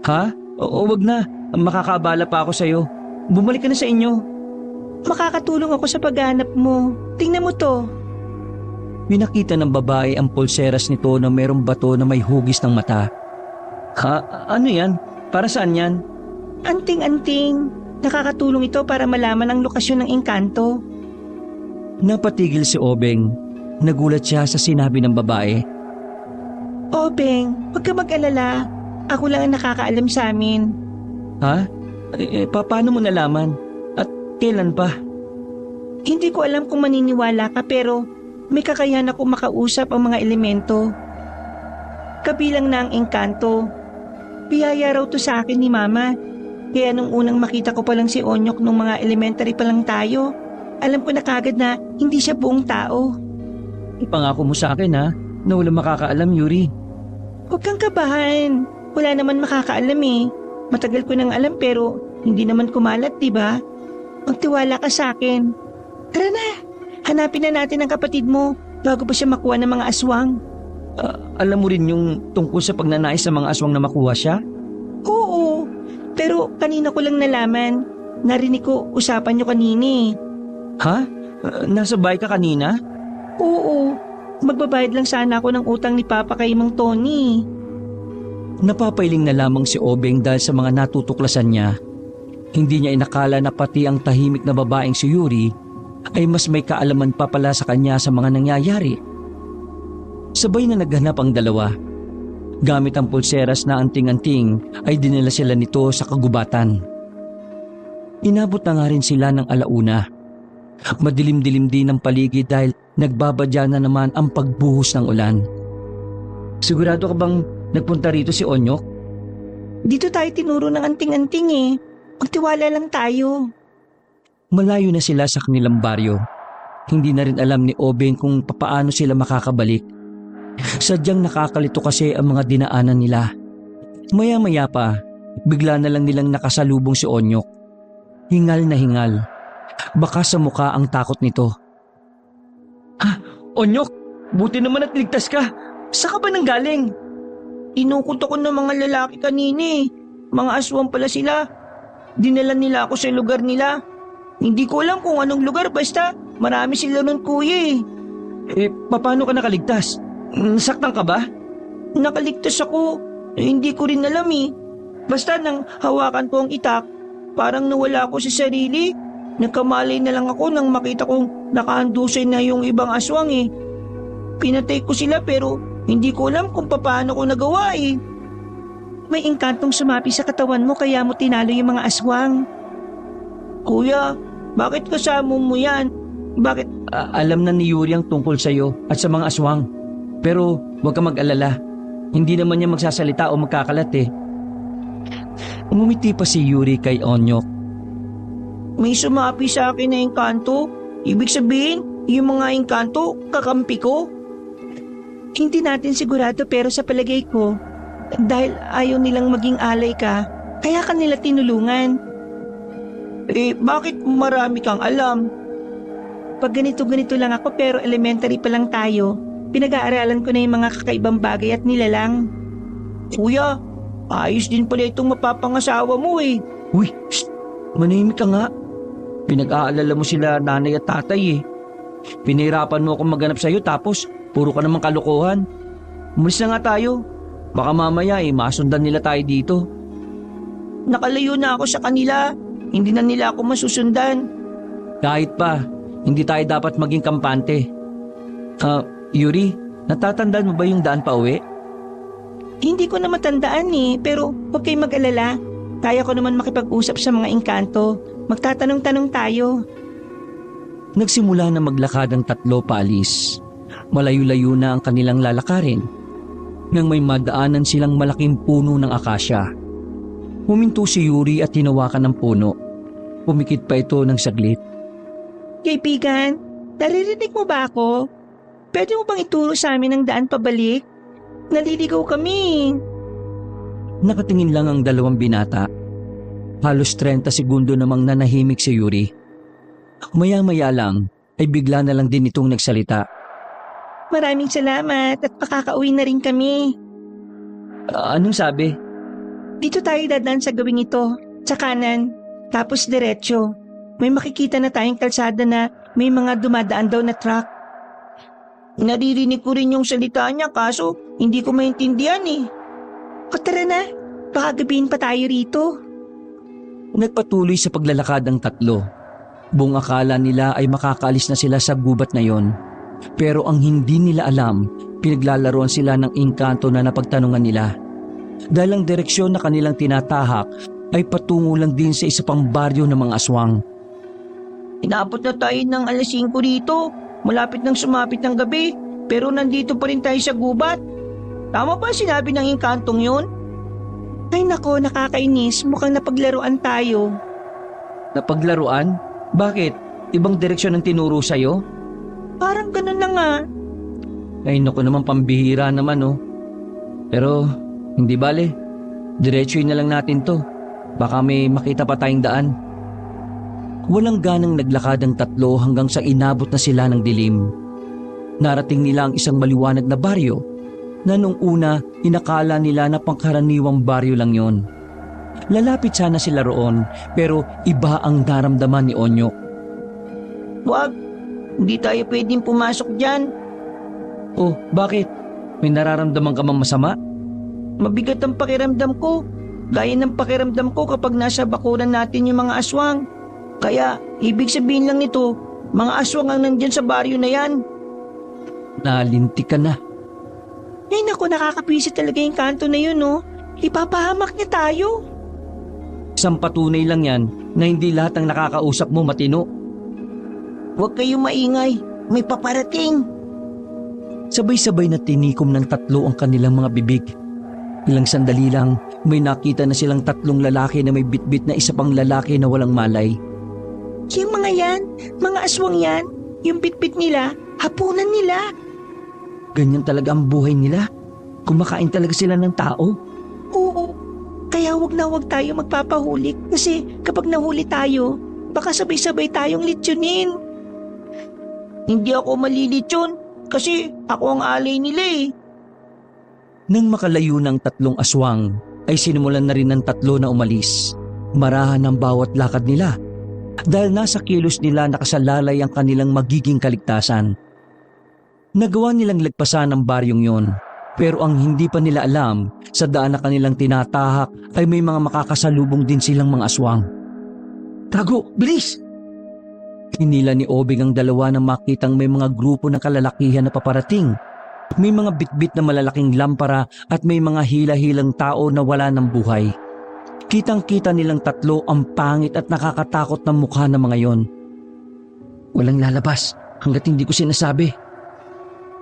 Ha? Oo, wag na. Makakabala pa ako sa'yo. Bumalik ka na sa inyo. Makakatulong ako sa paghanap mo. Tingnan mo to. Pinakita ng babae ang pulseras nito na mayroong bato na may hugis ng mata. Ha? Ano yan? Para saan yan? Anting-anting. Nakakatulong ito para malaman ang lokasyon ng engkanto. Napatigil si Obeng. Nagulat siya sa sinabi ng babae. Obeng, huwag ka mag-alala. Ako lang ang nakakaalam sa amin. Ha? Paano mo nalaman? At kailan pa? Hindi ko alam kung maniniwala ka pero may kakayahan ako makausap ang mga elemento. Kabilang na ang engkanto. Biyaya raw to sa akin ni Mama. Kaya nung unang makita ko pa lang si Onyok nung mga elementary pa lang tayo, alam ko na kagad na hindi siya buong tao. Ipangako mo sa akin na walang makakaalam, Yuri. Huwag kang kabahan. Wala naman makakaalam Matagal ko nang alam pero hindi naman kumalat, diba? Magtiwala ka sa akin. Tara na, hanapin na natin ang kapatid mo bago pa siya makuha ng mga aswang. Alam mo rin yung tungkol sa pagnanais sa mga aswang na makuha siya? Oo, pero kanina ko lang nalaman. Narinig ko usapan niyo kanini. Ha? Nasa bahay ka kanina? Oo, magbabayad lang sana ako ng utang ni Papa kay Mang Tony. Napapailing na lamang si Obeng dahil sa mga natutuklasan niya. Hindi niya inakala na pati ang tahimik na babaeng si Yuri ay mas may kaalaman pa pala sa kanya sa mga nangyayari. Sabay na naghanap ang dalawa. Gamit ang pulseras na anting-anting ay dinala sila nito sa kagubatan. Inabot na nga rin sila ng alauna. Madilim-dilim din ang paligid dahil nagbabadya na naman ang pagbuhos ng ulan. Sigurado ka bang nagpunta rito si Onyok? Dito tayo tinuro ng anting-anting eh. Magtiwala lang tayo. Malayo na sila sa kanilang baryo. Hindi na rin alam ni Obeng kung papaano sila makakabalik. Sadyang nakakalito kasi ang mga dinaanan nila. Maya-maya pa, bigla na lang nilang nakasalubong si Onyok. Hingal na hingal. Baka sa mukha ang takot nito. Onyok, buti naman at ligtas ka. Saan ka ba nanggaling? Inukot ako ng mga lalaki kanina eh. Mga aswang pala sila. Dinala nila ako sa lugar nila. Hindi ko alam kung anong lugar basta marami sila nun kuya eh. Paano ka nakaligtas? Nasaktan ka ba? Nakaligtas ako. Hindi ko rin alam eh. Basta nang hawakan ko ang itak, parang nawala ako sa sarili. Nagkamalay na lang ako nang makita kong nakahandusay na yung ibang aswang eh. Pinatay ko sila pero hindi ko alam kung paano ko nagawa eh. May engkantong sumapi sa katawan mo kaya mo tinalo yung mga aswang. Kuya, bakit kasama mo yan? Bakit? Alam na ni Yuri ang tungkol sa'yo at sa mga aswang. Pero huwag ka mag-alala. Hindi naman niya magsasalita o magkakalat eh. Umumiti pa si Yuri kay Onyok. May sumapi sa akin na engkanto. Ibig sabihin, yung mga engkanto, kakampi ko. Hindi natin sigurado pero sa palagay ko, dahil ayaw nilang maging alay ka, kaya kanila tinulungan. Bakit marami kang alam? Pag ganito-ganito lang ako pero elementary pa lang tayo, pinag-aaralan ko na yung mga kakaibang bagay at nilalang. Kuya, ayos din pala itong mapapangasawa mo eh. Uy, shh! Manahimik ka nga. Pinag-aalala mo sila nanay at tatay eh. Pinahirapan mo akong maghanap sa'yo tapos puro ka namang kalokohan. Umalis na nga tayo. Baka mamaya masundan nila tayo dito. Nakalayo na ako sa kanila. Hindi na nila ako masusundan. Kahit pa, hindi tayo dapat maging kampante. Yuri, natatandaan mo ba yung daan pa uwi? Hindi ko na matandaan eh, pero huwag kayong mag-alala. Kaya ko naman makipag-usap sa mga engkanto. Magtatanong-tanong tayo. Nagsimula na maglakad ang tatlo paalis. Malayo-layo na ang kanilang lalakarin. Nang may madaanan silang malaking puno ng akasya. Huminto si Yuri at hinawakan ng puno. Pumikit pa ito ng saglit. Kaibigan, naririnig mo ba ako? Pwede mo bang ituro sa amin ang daan pabalik? Naliligaw kami. Nakatingin lang ang dalawang binata. Halos 30 segundo namang nanahimik si Yuri. Maya-maya lang ay bigla na lang din itong nagsalita. Maraming salamat at makakauwi na rin kami. Anong sabi? Dito tayo dadaan sa gawing ito, sa kanan, tapos diretso. May makikita na tayong kalsada na may mga dumadaan daw na truck. Naririnig ko rin yung salita niya kaso hindi ko maintindihan eh. O tara na, baka gabihin pa tayo rito. Nagpatuloy sa paglalakad ang tatlo. Buong akala nila ay makakaalis na sila sa gubat na yon. Pero ang hindi nila alam, pinaglalaroan sila ng engkanto na napagtanungan nila. Dahil ang direksyon na kanilang tinatahak ay patungo lang din sa isa pang baryo ng mga aswang. Inabot na tayo ng alas 5 rito. Malapit nang sumapit ng gabi, pero nandito pa rin tayo sa gubat. Tama ba sinabi ng engkantong yun? Ay nako, nakakainis. Mukhang napaglaruan tayo. Napaglaruan? Bakit? Ibang direksyon ang tinuro sa'yo? Parang ganun na nga. Ay naku naman, pambihira naman oh. Pero hindi bale, diretsuin na lang natin to. Baka may makita pa tayong daan. Walang ganang naglakad ang tatlo hanggang sa inabot na sila ng dilim. Narating nila ang isang maliwanag na baryo na nung una inakala nila na pangkaraniwang baryo lang yon. Lalapit sana sila roon pero iba ang naramdaman ni Onyok. Wag, hindi tayo pwedeng pumasok dyan. Oh, bakit? May nararamdaman ka bang masama? Mabigat ang pakiramdam ko. Gaya ng pakiramdam ko kapag nasa bakuran natin yung mga aswang. Kaya, ibig sabihin lang nito, mga aswang ang nandyan sa baryo na yan. Nalinti ka na. Ay naku, nakakapwisit talaga yung kanto na yun, no? Ipapahamak niya tayo. Isang patunay lang yan na hindi lahat ng nakakausap mo matino. Huwag kayong maingay, may paparating. Sabay-sabay na tinikom ng tatlo ang kanilang mga bibig. Ilang sandali lang, may nakita na silang tatlong lalaki na may bitbit na isa pang lalaki na walang malay. Yung mga yan, mga aswang yan, yung bitbit nila, hapunan nila. Ganyan talaga ang buhay nila. Kumakain talaga sila ng tao. Oo, kaya wag tayo magpapahuli kasi kapag nahuli tayo, baka sabay-sabay tayong litsunin. Hindi ako malilitsyon kasi ako ang alay nila eh. Nang makalayo ng tatlong aswang, ay sinimulan na rin ng tatlo na umalis. Marahan ang bawat lakad nila. Dahil nasa kilos nila nakasalalay ang kanilang magiging kaligtasan. Nagawa nilang lagpasan ang baryong yon. Pero ang hindi pa nila alam, sa daan na kanilang tinatahak ay may mga makakasalubong din silang mga aswang. Tago, bilis! Hinila ni Obeng ang dalawa na makitang may mga grupo ng kalalakihan na paparating. May mga bitbit na malalaking lampara at may mga hila-hilang tao na wala ng buhay. Kitang-kita nilang tatlo ang pangit at nakakatakot na mukha ng mga yon. Walang lalabas hanggat hindi ko sinasabi.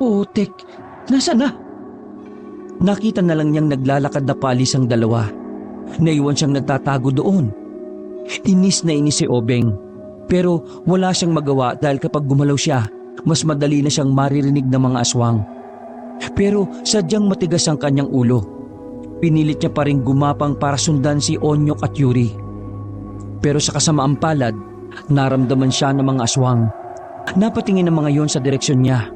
Oo, Tek, nasaan na? Nakita na lang niyang naglalakad na palis ang dalawa. Naiwan siyang nagtatago doon. Inis na inis si Obeng. Pero wala siyang magawa dahil kapag gumalaw siya, mas madali na siyang maririnig ng mga aswang. Pero sadyang matigas ang kanyang ulo. Pinilit niya pa rin gumapang para sundan si Onyok at Yuri. Pero sa kasamaang palad, naramdaman siya ng mga aswang. Napatingin ang mga yon sa direksyon niya.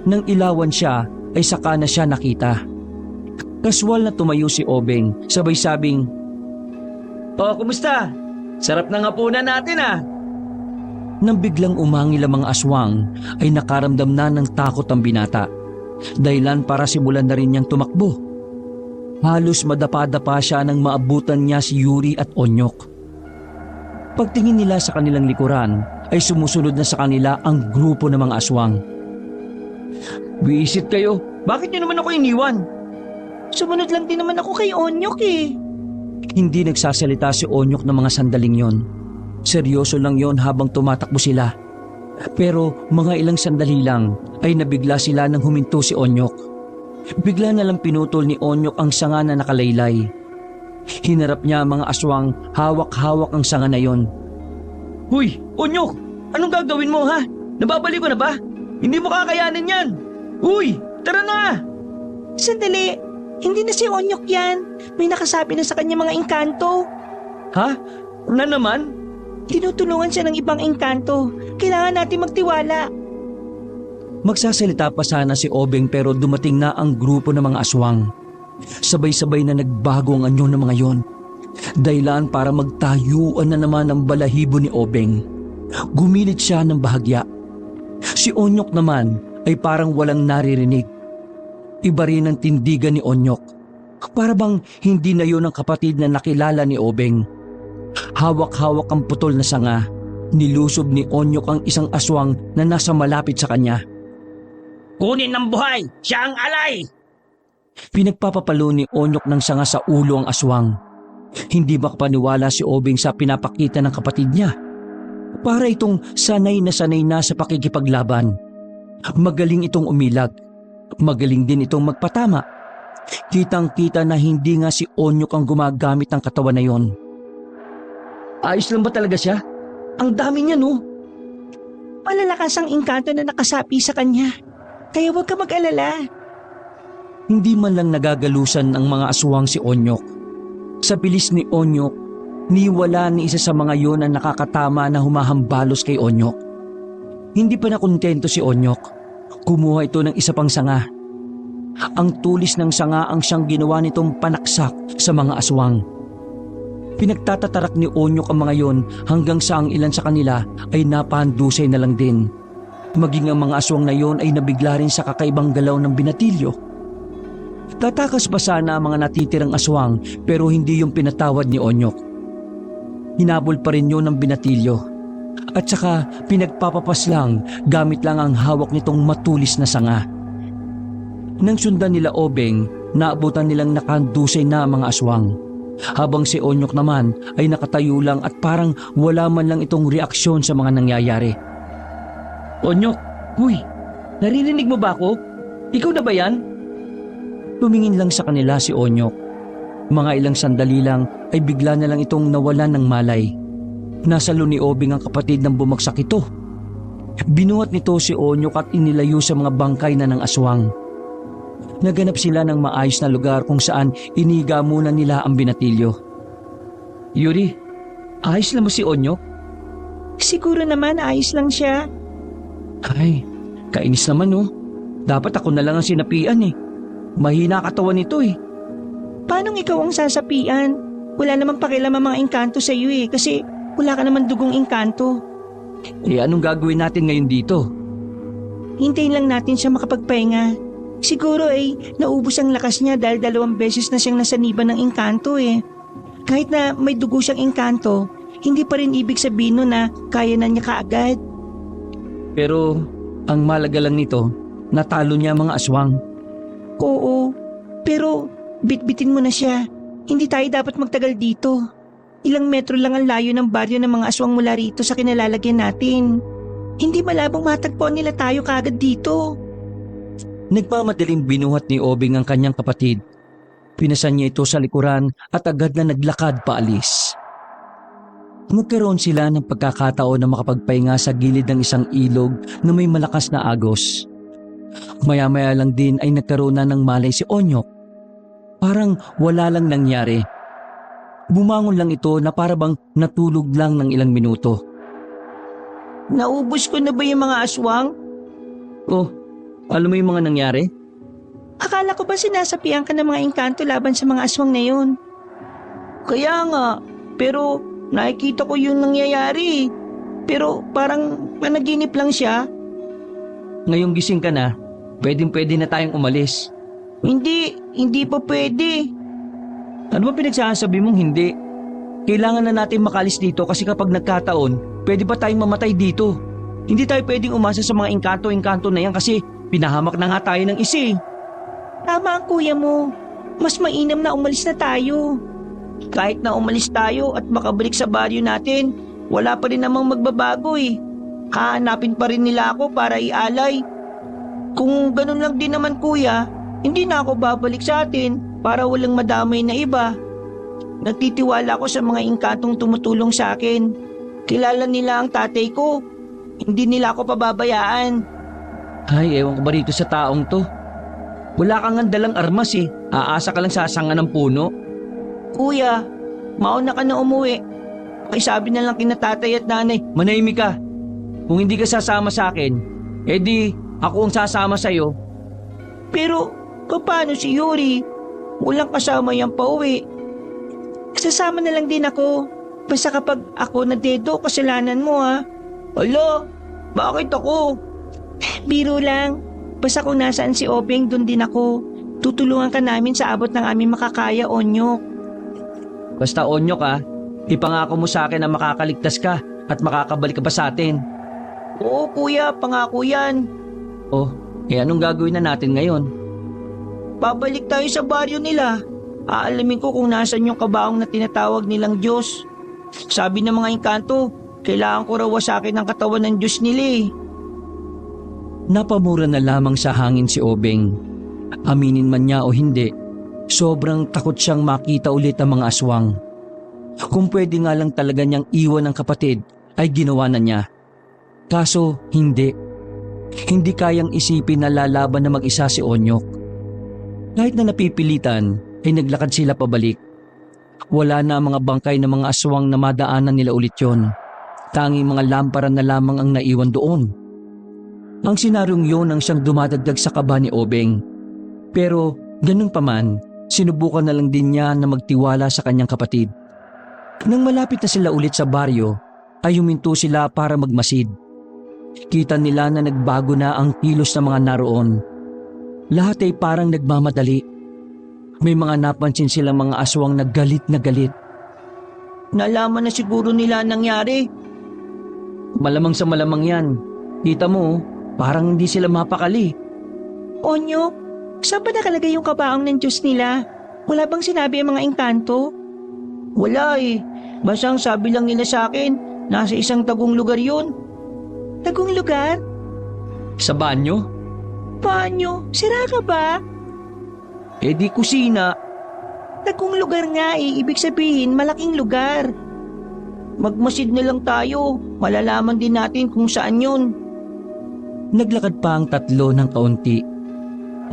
Nang ilawan siya, ay saka na siya nakita. Kaswal na tumayo si Obeng, sabay sabing, "Oh, kumusta? Sarap ng hapunan natin ah." Nang biglang umangil ang mga aswang, ay nakaramdam na ng takot ang binata. Dahilan para simulan na rin niyang tumakbo. Halos madapa-dapa siya nang maabutan niya si Yuri at Onyok. Pagtingin nila sa kanilang likuran, ay sumusunod na sa kanila ang grupo ng mga aswang. "Bisit kayo, bakit niyo naman ako iniwan?" Sumunod lang din naman ako kay Onyok eh. Hindi nagsasalita si Onyok ng mga sandaling yon. Seryoso lang yon habang tumatakbo sila. Pero mga ilang sandali lang ay nabigla sila nang huminto si Onyok. Bigla na lang pinutol ni Onyok ang sanga na nakalaylay. Hinarap niya ang mga aswang, hawak-hawak ang sanga na yon. "Huy, Onyok! Anong gagawin mo ha? Nababalik ko na ba? Hindi mo kakayanin yan! Huy, tara na!" Sandali, hindi na si Onyok yan. May nakasabi na sa kanya mga engkanto. "Ha? Na naman?" Tinutulungan siya ng ibang engkanto. Kailangan natin magtiwala. Magsasalita pa sana si Obeng pero dumating na ang grupo ng mga aswang. Sabay-sabay na nagbago ang anyo ng mga yon. Dahilan para magtayuan na naman ang balahibo ni Obeng. Gumilit siya ng bahagya. Si Onyok naman ay parang walang naririnig. Iba rin ang tindigan ni Onyok. Para bang hindi na yon ang kapatid na nakilala ni Obeng. Hawak-hawak ang putol na sanga. Nilusob ni Onyok ang isang aswang na nasa malapit sa kanya. Kunin ng buhay! Siya ang alay! Pinagpapapalo ni Onyok ng sanga sa ulo ang aswang. Hindi makapaniwala si Obeng sa pinapakita ng kapatid niya. Para itong sanay na sa pakikipaglaban. Magaling itong umilag. Magaling din itong magpatama. Kitang-kita na hindi nga si Onyok ang gumagamit ng katawan na yon. Ayos lang ba talaga siya? Ang dami niya no? Malalakas ang engkanto na nakasapi sa kanya. Kaya huwag ka mag-alala. Hindi man lang nagagalusan ng mga aswang si Onyok. Sa bilis ni Onyok, niwala ni isa sa mga yon ang nakakatama na humahambalos kay Onyok. Hindi pa nakontento si Onyok. Kumuha ito ng isa pang sanga. Ang tulis ng sanga ang siyang ginawa nitong panaksak sa mga aswang. Pinagtatatarak ni Onyok ang mga yon hanggang sa ang ilan sa kanila ay napahandusay na lang din. Maging ang mga aswang na yon ay nabigla rin sa kakaibang galaw ng binatilyo. Tatakas pa sana ang mga natitirang aswang pero hindi yung pinatawad ni Onyok. Hinabol pa rin yun ng binatilyo. At saka pinagpapapas lang gamit lang ang hawak nitong matulis na sanga. Nang sundan nila Obeng, naabutan nilang nakahandusay na ang mga aswang. Habang si Onyok naman ay nakatayo lang at parang wala man lang itong reaksyon sa mga nangyayari. Onyok, huy, naririnig mo ba ako? Ikaw na ba yan? Tumingin lang sa kanila si Onyok. Mga ilang sandali lang ay bigla na lang itong nawalan ng malay. Nasalo ni Obing ang kapatid nang bumagsak ito. Binuhat nito si Onyok at inilayo sa mga bangkay na ng aswang. Naganap sila ng maayos na lugar kung saan iniga muna nila ang binatilyo. Yuri, ayos lang mo si Onyok? Siguro naman ayos lang siya. Ay, kainis naman oh. Dapat ako na lang ang sinapian eh. Mahina katawan nito eh. Paano ikaw ang sasapian? Wala namang pakialam ang mga engkanto sa iyo eh kasi wala ka naman dugong engkanto. Eh anong gagawin natin ngayon dito? Hintayin lang natin siya makapagpahinga. Siguro ay naubos ang lakas niya dahil 2 beses na siyang nasaniban ng engkanto eh. Kahit na may dugo siyang engkanto, hindi pa rin ibig sabihin nun na kaya na niya kaagad. Pero ang malaga lang nito, natalo niya ang mga aswang. Oo, pero bitbitin mo na siya. Hindi tayo dapat magtagal dito. Ilang metro lang ang layo ng baryo ng mga aswang mula rito sa kinalalagyan natin. Hindi malabong matagpuan nila tayo kaagad dito. Nagmamadaling binuhat ni Obing ang kanyang kapatid. Pinasan niya ito sa likuran at agad na naglakad paalis. Nagkaroon sila ng pagkakataon na makapagpahinga sa gilid ng isang ilog na may malakas na agos. Maya-maya lang din ay nagkaroon na ng malay si Onyok. Parang wala lang nangyari. Bumangon lang ito na parabang natulog lang ng ilang minuto. Naubos ko na ba yung mga aswang? Oh, alam mo yung mga nangyari? Akala ko ba sinasapian ka ng mga engkanto laban sa mga aswang na yun? Kaya nga, pero nakikita ko yung nangyayari. Pero parang panaginip lang siya. Ngayong gising ka na, pwede na tayong umalis. Hindi pa pwede. Ano ba pinagsasabi mong hindi? Kailangan na natin makalis dito kasi kapag nagkataon, pwede pa tayong mamatay dito. Hindi tayo pwedeng umasa sa mga engkanto na yan kasi pinahamak na nga tayo ng isi. Tama ang kuya mo. Mas mainam na umalis na tayo. Kahit na umalis tayo at makabalik sa baryo natin, wala pa rin namang magbabago eh. Hahanapin pa rin nila ako para ialay. Kung ganun lang din naman kuya, hindi na ako babalik sa atin para walang madamay na iba. Nagtitiwala ako sa mga engkantong tumutulong sa akin. Kilala nila ang tatay ko. Hindi nila ako pababayaan. Ay, ewan ko ba rito sa taong to? Wala kang dalang armas eh. Aasa ka lang sa sanga ng puno. Kuya, mauna ka na umuwi. Pakisabi na lang kina tatay at nanay. Manahimik ka. Kung hindi ka sasama sa akin, edi ako ang sasama sa'yo. Pero paano si Yuri? Walang kasama yan pa uwi. Sasama na lang din ako. Basta kapag ako nadedo, kasalanan mo ha. Ala, bakit ako? Biro lang. Basta kung nasaan si Obeng, dun din ako. Tutulungan ka namin sa abot ng aming makakaya, Onyok. Basta Onyok ipangako mo sa akin na makakaligtas ka at makakabalik ka pa sa atin. Oo kuya, pangako yan. Oh, anong gagawin na natin ngayon? Babalik tayo sa baryo nila. Aalamin ko kung nasan yung kabaong na tinatawag nilang Diyos. Sabi ng mga engkanto, kailangan ko raw wasakin ang katawan ng Diyos nila eh. Napamura na lamang sa hangin si Obeng. Aminin man niya o hindi, sobrang takot siyang makita ulit ang mga aswang. Kung pwede nga lang talaga niyang iwan ang kapatid, ay ginawa na niya. Kaso hindi. Hindi kayang isipin na lalaban na mag-isa si Onyok. Kahit na napipilitan, ay naglakad sila pabalik. Wala na ang mga bangkay ng mga aswang na madaanan nila ulit yon. Tanging mga lamparan na lamang ang naiwan doon. Ang senaryong yun ang siyang dumadagdag sa kaba ni Obeng. Pero ganun pa man, sinubukan na lang din niya na magtiwala sa kanyang kapatid. Nang malapit na sila ulit sa baryo, ay huminto sila para magmasid. Kita nila na nagbago na ang kilos ng mga naroon. Lahat ay parang nagmamadali. May mga napansin silang mga aswang na galit na galit. Nalaman na siguro nila ang nangyari. Malamang sa malamang yan. Kita mo, parang hindi sila mapakali. Onyok, saan ba nakalagay yung kabaong ng Diyos nila? Wala bang sinabi ang mga engkanto? Wala eh. Basta ang sabi lang nila sa akin, nasa isang tagong lugar yun. Tagong lugar? Sa banyo? Banyo? Sira ka ba? Eh di kusina. Tagong lugar nga eh. Ibig sabihin, malaking lugar. Magmasid na lang tayo. Malalaman din natin kung saan yun. Naglakad pa ang tatlo ng kaunti.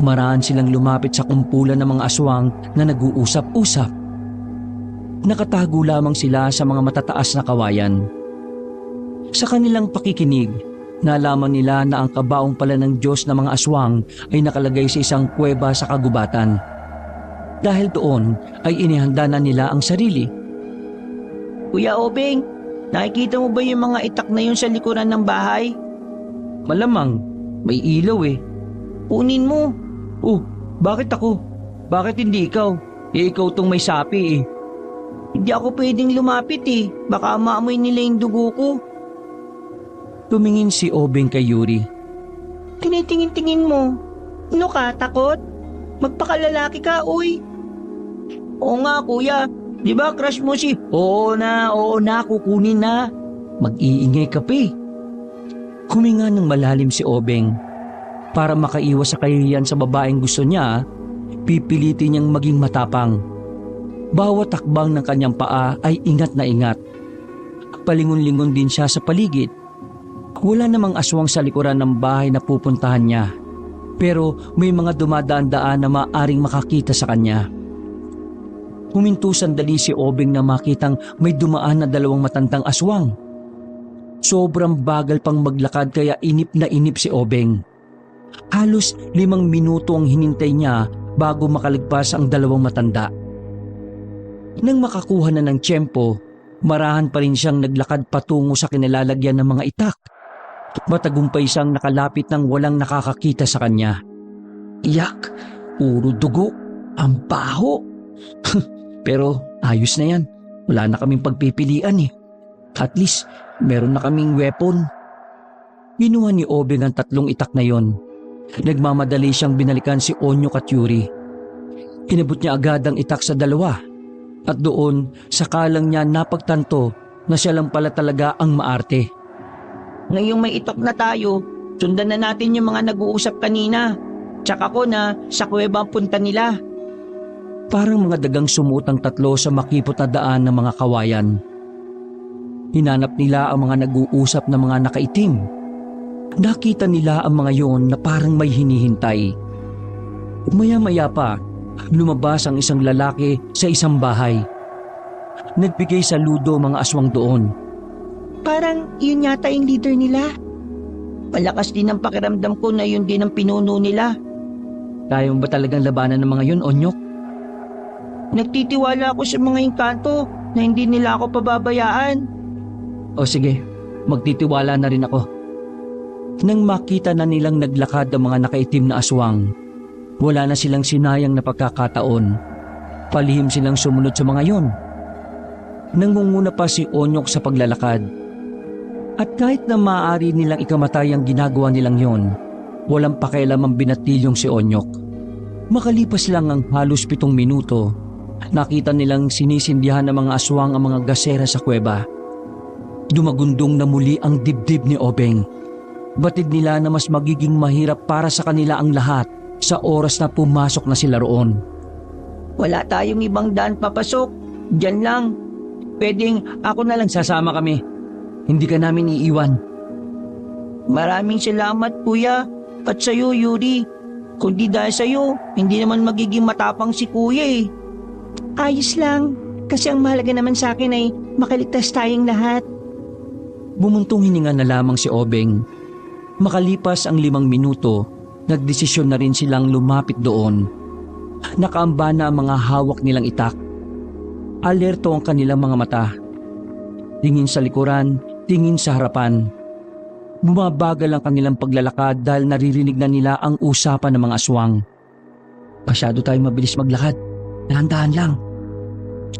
Maraan silang lumapit sa kumpulan ng mga aswang na nag-uusap-usap. Nakatago lamang sila sa mga matataas na kawayan. Sa kanilang pakikinig, nalaman nila na ang kabaong pala ng Diyos ng mga aswang ay nakalagay sa isang kuweba sa kagubatan. Dahil doon ay inihanda na nila ang sarili. Kuya Obeng, nakikita mo ba yung mga itak na yun sa likuran ng bahay? Malamang, may ilaw eh. Kunin mo. Oh, bakit ako? Bakit hindi ikaw? Ikaw tong may sapi eh. Hindi ako pwedeng lumapit eh. Baka maamoy nila yung dugo ko. Tumingin si Obeng kay Yuri. Tinitingin-tingin mo. Ano ka, takot? Magpakalalaki ka, uy. Oo nga kuya. Di ba crush mo si... Oo na, kukunin na. Mag-iingay ka pa eh. Huminga ng malalim si Obeng. Para makaiwas sa kahihiyan sa babaeng gusto niya, pipilitin niyang maging matapang. Bawat takbang ng kanyang paa ay ingat na ingat. Palingon-lingon din siya sa paligid. Wala namang aswang sa likuran ng bahay na pupuntahan niya. Pero may mga dumadaan-daan na maaring makakita sa kanya. Huminto sandali si Obeng na makitang may dumaan na dalawang matandang aswang. Sobrang bagal pang maglakad kaya inip na inip si Obeng. Halos 5 minuto ang hinintay niya bago makaligpas ang dalawang matanda. Nang makakuha na ng tiyempo, marahan pa rin siyang naglakad patungo sa kinilalagyan ng mga itak. Matagumpay siyang nakalapit nang walang nakakakita sa kanya. Iyak, puro dugo, ang baho. Pero ayos na yan, wala na kaming pagpipilian eh. At least, meron na kaming weapon. Ginuha ni Obeng ang 3 itak na yon. Nagmamadali siyang binalikan si Onyok at Yuri. Inabot niya agad ang itak sa dalawa. At doon, sakalang niya napagtanto na siya lang pala talaga ang maarte. Ngayong may itok na tayo, sundan na natin yung mga nag-uusap kanina. Tsaka ko na sa kuweba ang punta nila. Parang mga dagang sumutang 3 sa makipot na daan ng mga kawayan. Hinanap nila ang mga nag-uusap na mga nakaitim. Nakita nila ang mga yon na parang may hinihintay. Maya-maya pa, lumabas ang isang lalaki sa isang bahay. Nagbigay saludo mga aswang doon. Parang yun yata yung leader nila. Malakas din ang pakiramdam ko na yun din ang pinuno nila. Kaya mo ba talagang labanan ng mga yon, Onyok? Nagtitiwala ako sa mga engkanto na hindi nila ako pababayaan. O sige, magtitiwala na rin ako. Nang makita na nilang naglakad ang mga nakaitim na aswang, wala na silang sinayang na pagkakataon. Palihim silang sumunod sa mga yon. Nangunguna pa si Onyok sa paglalakad. At kahit na maaari nilang ikamatay ang ginagawa nilang yon, walang pakialam ang binatilyong si Onyok. Makalipas lang ang halos 7 minuto, nakita nilang sinisindihan ng mga aswang ang mga gasera sa kuweba. Dumagundong na muli ang dibdib ni Obeng. Batid nila na mas magiging mahirap para sa kanila ang lahat sa oras na pumasok na sila roon. Wala tayong ibang daan papasok. Diyan lang. Pwedeng ako na lang Sasama kami. Hindi ka namin iiwan. Maraming salamat kuya. At sa'yo Yuri. Kundi dahil sa'yo, hindi naman magiging matapang si kuya eh. Ayos lang. Kasi ang mahalaga naman sa akin ay makaligtas tayong lahat. Bumuntong hininga na lamang si Obeng. Makalipas ang 5 minuto, nagdesisyon na rin silang lumapit doon. Nakaamba na ang mga hawak nilang itak. Alerto ang kanilang mga mata. Tingin sa likuran, tingin sa harapan. Bumabagal ang kanilang paglalakad dahil naririnig na nila ang usapan ng mga aswang. Masyado tayong mabilis maglakad. Dahan-dahan lang.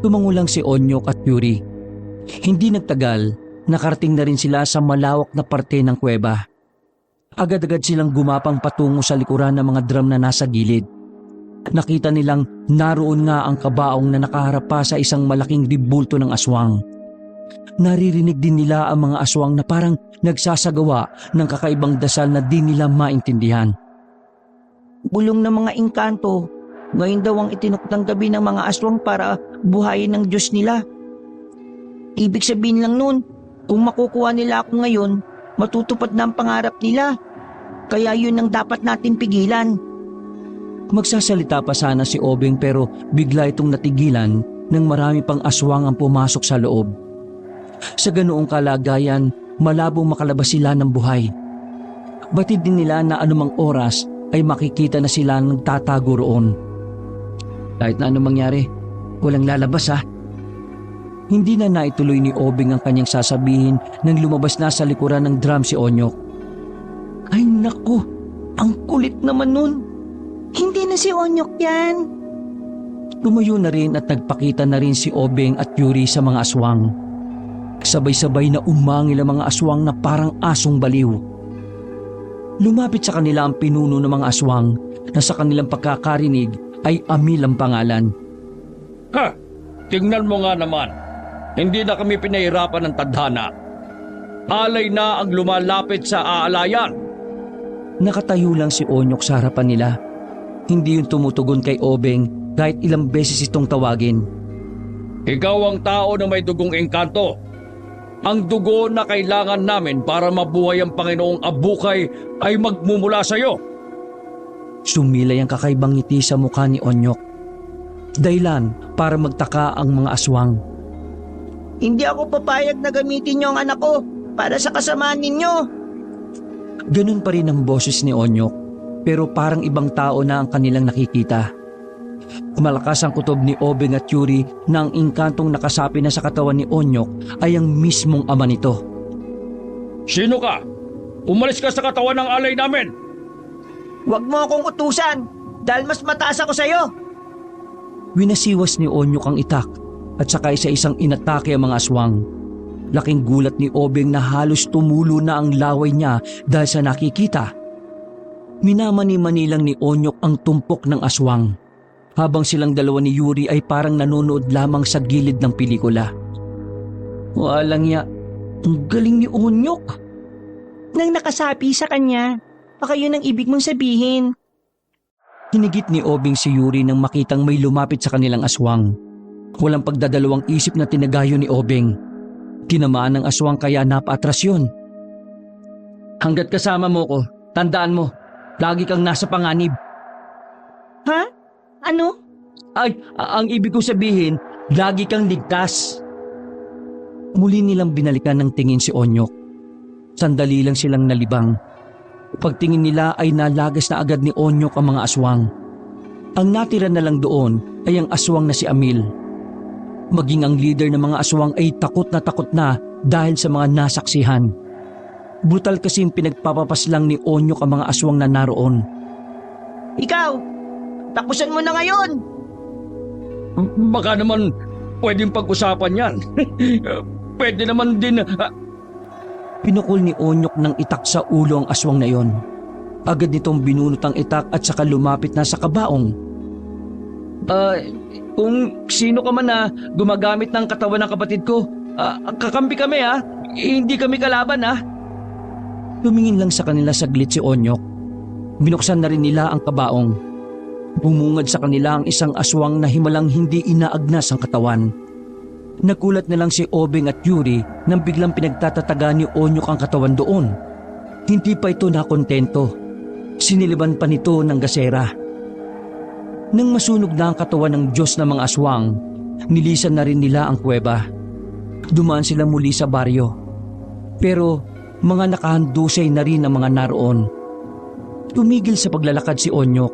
Tumango lang si Onyok at Yuri. Hindi nagtagal, nakarating na rin sila sa malawak na parte ng kuweba. Agad-agad silang gumapang patungo sa likuran ng mga drum na nasa gilid. Nakita nilang naroon nga ang kabaong na nakaharap pa sa isang malaking dibulto ng aswang. Naririnig din nila ang mga aswang na parang nagsasagawa ng kakaibang dasal na di nila maintindihan. Bulong ng mga engkanto, ngayon daw ang itinuk ng gabi ng mga aswang para buhayin ng Diyos nila. Ibig sabihin lang nun, kung makukuha nila ako ngayon, matutupad na ang pangarap nila. Kaya yun ang dapat natin pigilan. Magsasalita pa sana si Obeng pero bigla itong natigilan nang marami pang aswang ang pumasok sa loob. Sa ganoong kalagayan, malabong makalabas sila ng buhay. Batid din nila na anumang oras ay makikita na sila nagtatago roon. Kahit na anong mangyari, walang lalabas ha. Hindi na naituloy ni Obeng ang kanyang sasabihin nang lumabas na sa likuran ng drum si Onyok. Ay naku, ang kulit naman nun. Hindi na si Onyok yan. Tumayo na rin at nagpakita na rin si Obeng at Yuri sa mga aswang. Sabay-sabay na umangil ang mga aswang na parang asong baliw. Lumapit sa kanila ang pinuno ng mga aswang na sa kanilang pagkakarinig ay Amil ang pangalan. Ha! Tingnan mo nga naman. Hindi na kami pinahirapan ng tadhana. Alay na ang lumalapit sa aalayan. Nakatayo lang si Onyok sa harapan nila. Hindi yung tumutugon kay Obeng kahit ilang beses itong tawagin. Ikaw ang tao na may dugong engkanto. Ang dugo na kailangan namin para mabuhay ang Panginoong Abukay ay magmumula sa iyo. Sumilay ang kakaibang ngiti sa mukha ni Onyok. Dahilan para magtaka ang mga aswang. Hindi ako papayag na gamitin niyo ang anak ko para sa kasamaan ninyo. Ganun pa rin ang boses ni Onyok, pero parang ibang tao na ang kanilang nakikita. Malakas ang kutob ni Obeng at Yuri na ang engkantong nakasapi na sa katawan ni Onyok ay ang mismong ama nito. Sino ka? Umalis ka sa katawan ng alay namin! Huwag mo akong utusan dahil mas mataas ako sa'yo. Winasiwas ni Onyok ang itak at saka isa-isang inatake ang mga aswang. Laking gulat ni Obeng na halos tumulo na ang laway niya dahil sa nakikita. Minamani-mani lang ni Onyok ang tumpok ng aswang, habang silang dalawa ni Yuri ay parang nanonood lamang sa gilid ng pelikula. Walang ya, ang galing ni Onyok. Nang nakasapi sa kanya, baka yun ang ibig mong sabihin. Hinigit ni Obeng si Yuri nang makitang may lumapit sa kanilang aswang. Walang pagdadalawang isip na tinagayo ni Obeng. Tinamaan ng aswang kaya napaatras yun. Hanggat kasama mo ko, tandaan mo, lagi kang nasa panganib. Ha? Ano? Ay, ang ibig ko sabihin, lagi kang ligtas. Muli nilang binalikan ng tingin si Onyok. Sandali lang silang nalibang. Pagtingin nila ay nalagas na agad ni Onyok ang mga aswang. Ang natira na lang doon ay ang aswang na si Amil. Maging ang leader ng mga aswang ay takot na dahil sa mga nasaksihan. Brutal kasing pinagpapapaslang ni Onyok ang mga aswang na naroon. Ikaw, tapusan mo na ngayon. Baka naman pwedeng pag-usapan yan. Pwede naman din... Pinukol ni Onyok ng itak sa ulo ang aswang na yon. Agad nitong binunot ang itak at saka lumapit na sa kabaong. Kung sino ka man na gumagamit ng katawan ng kapatid ko, kakampi kami ha. Hindi kami kalaban ha. Tumingin lang sa kanila saglit si Onyok. Binuksan na rin nila ang kabaong. Bumungad sa kanila ang isang aswang na himalang hindi inaagnas ang katawan. Nagulat na lang si Obeng at Yuri nang biglang pinagtatataga ni Onyok ang katawan doon. Hindi pa ito nakontento. Siniliban pa nito ng gasera. Nang masunog na ang katawan ng Diyos ng mga aswang, nilisan na rin nila ang kuweba. Dumaan sila muli sa baryo. Pero mga nakahandusay na rin ang mga naroon. Tumigil sa paglalakad si Onyok.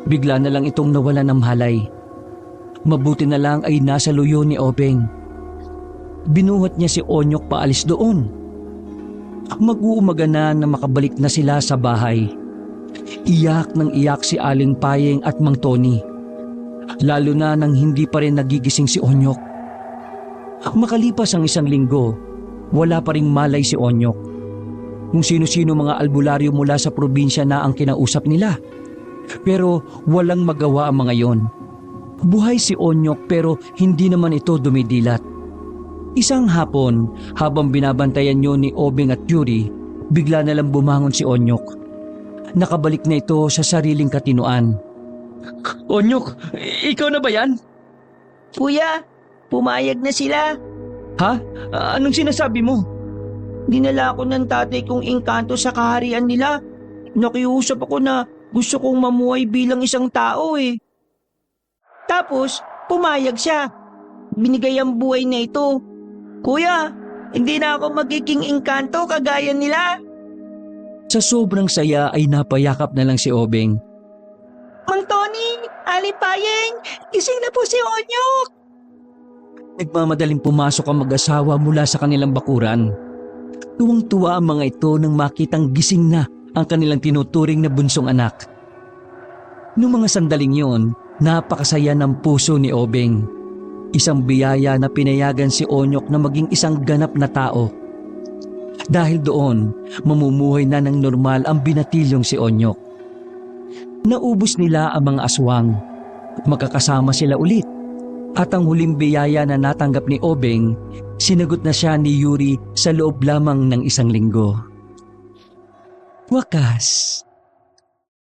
Bigla na lang itong nawalan ng malay. Mabuti na lang ay nasa luyo ni Obeng. Binuhat niya si Onyok paalis doon. Mag-uumaga na makabalik na sila sa bahay. Iyak ng iyak si Aling Payeng at Mang Tony. Lalo na nang hindi pa rin nagigising si Onyok. Makalipas ang isang linggo, wala pa ring malay si Onyok. Kung sino-sino mga albularyo mula sa probinsya na ang kinausap nila. Pero walang magawa ang mga yon. Buhay si Onyok pero hindi naman ito dumidilat. Isang hapon, habang binabantayan niyo ni Obeng at Yuri, bigla na lang bumangon si Onyok. Nakabalik na ito sa sariling katinuan. Onyok, ikaw na ba yan? Kuya, pumayag na sila. Ha? Anong sinasabi mo? Dinala ako ng tatay kong engkanto sa kaharian nila. Nakiusap ako na gusto kong mamuhay bilang isang tao eh. Tapos, pumayag siya. Binigay ang buhay na ito. Kuya, hindi na ako magiging engkanto kagaya nila. Sa sobrang saya ay napayakap na lang si Obeng. Mang Tony, Ali Payeng, gising na po si Onyok. Nagmamadaling pumasok ang mag-asawa mula sa kanilang bakuran. Tuwang-tuwa ang mga ito nang makitang gising na ang kanilang tinuturing na bunsong anak. Noong mga sandaling yon, napakasaya ng puso ni Obeng. Isang biyaya na pinayagan si Onyok na maging isang ganap na tao. Dahil doon, mamumuhay na ng normal ang binatilyong si Onyok. Naubos nila ang mga aswang. Magkakasama sila ulit. At ang huling biyaya na natanggap ni Obeng, sinagot na siya ni Yuri sa loob lamang ng isang linggo. Wakas.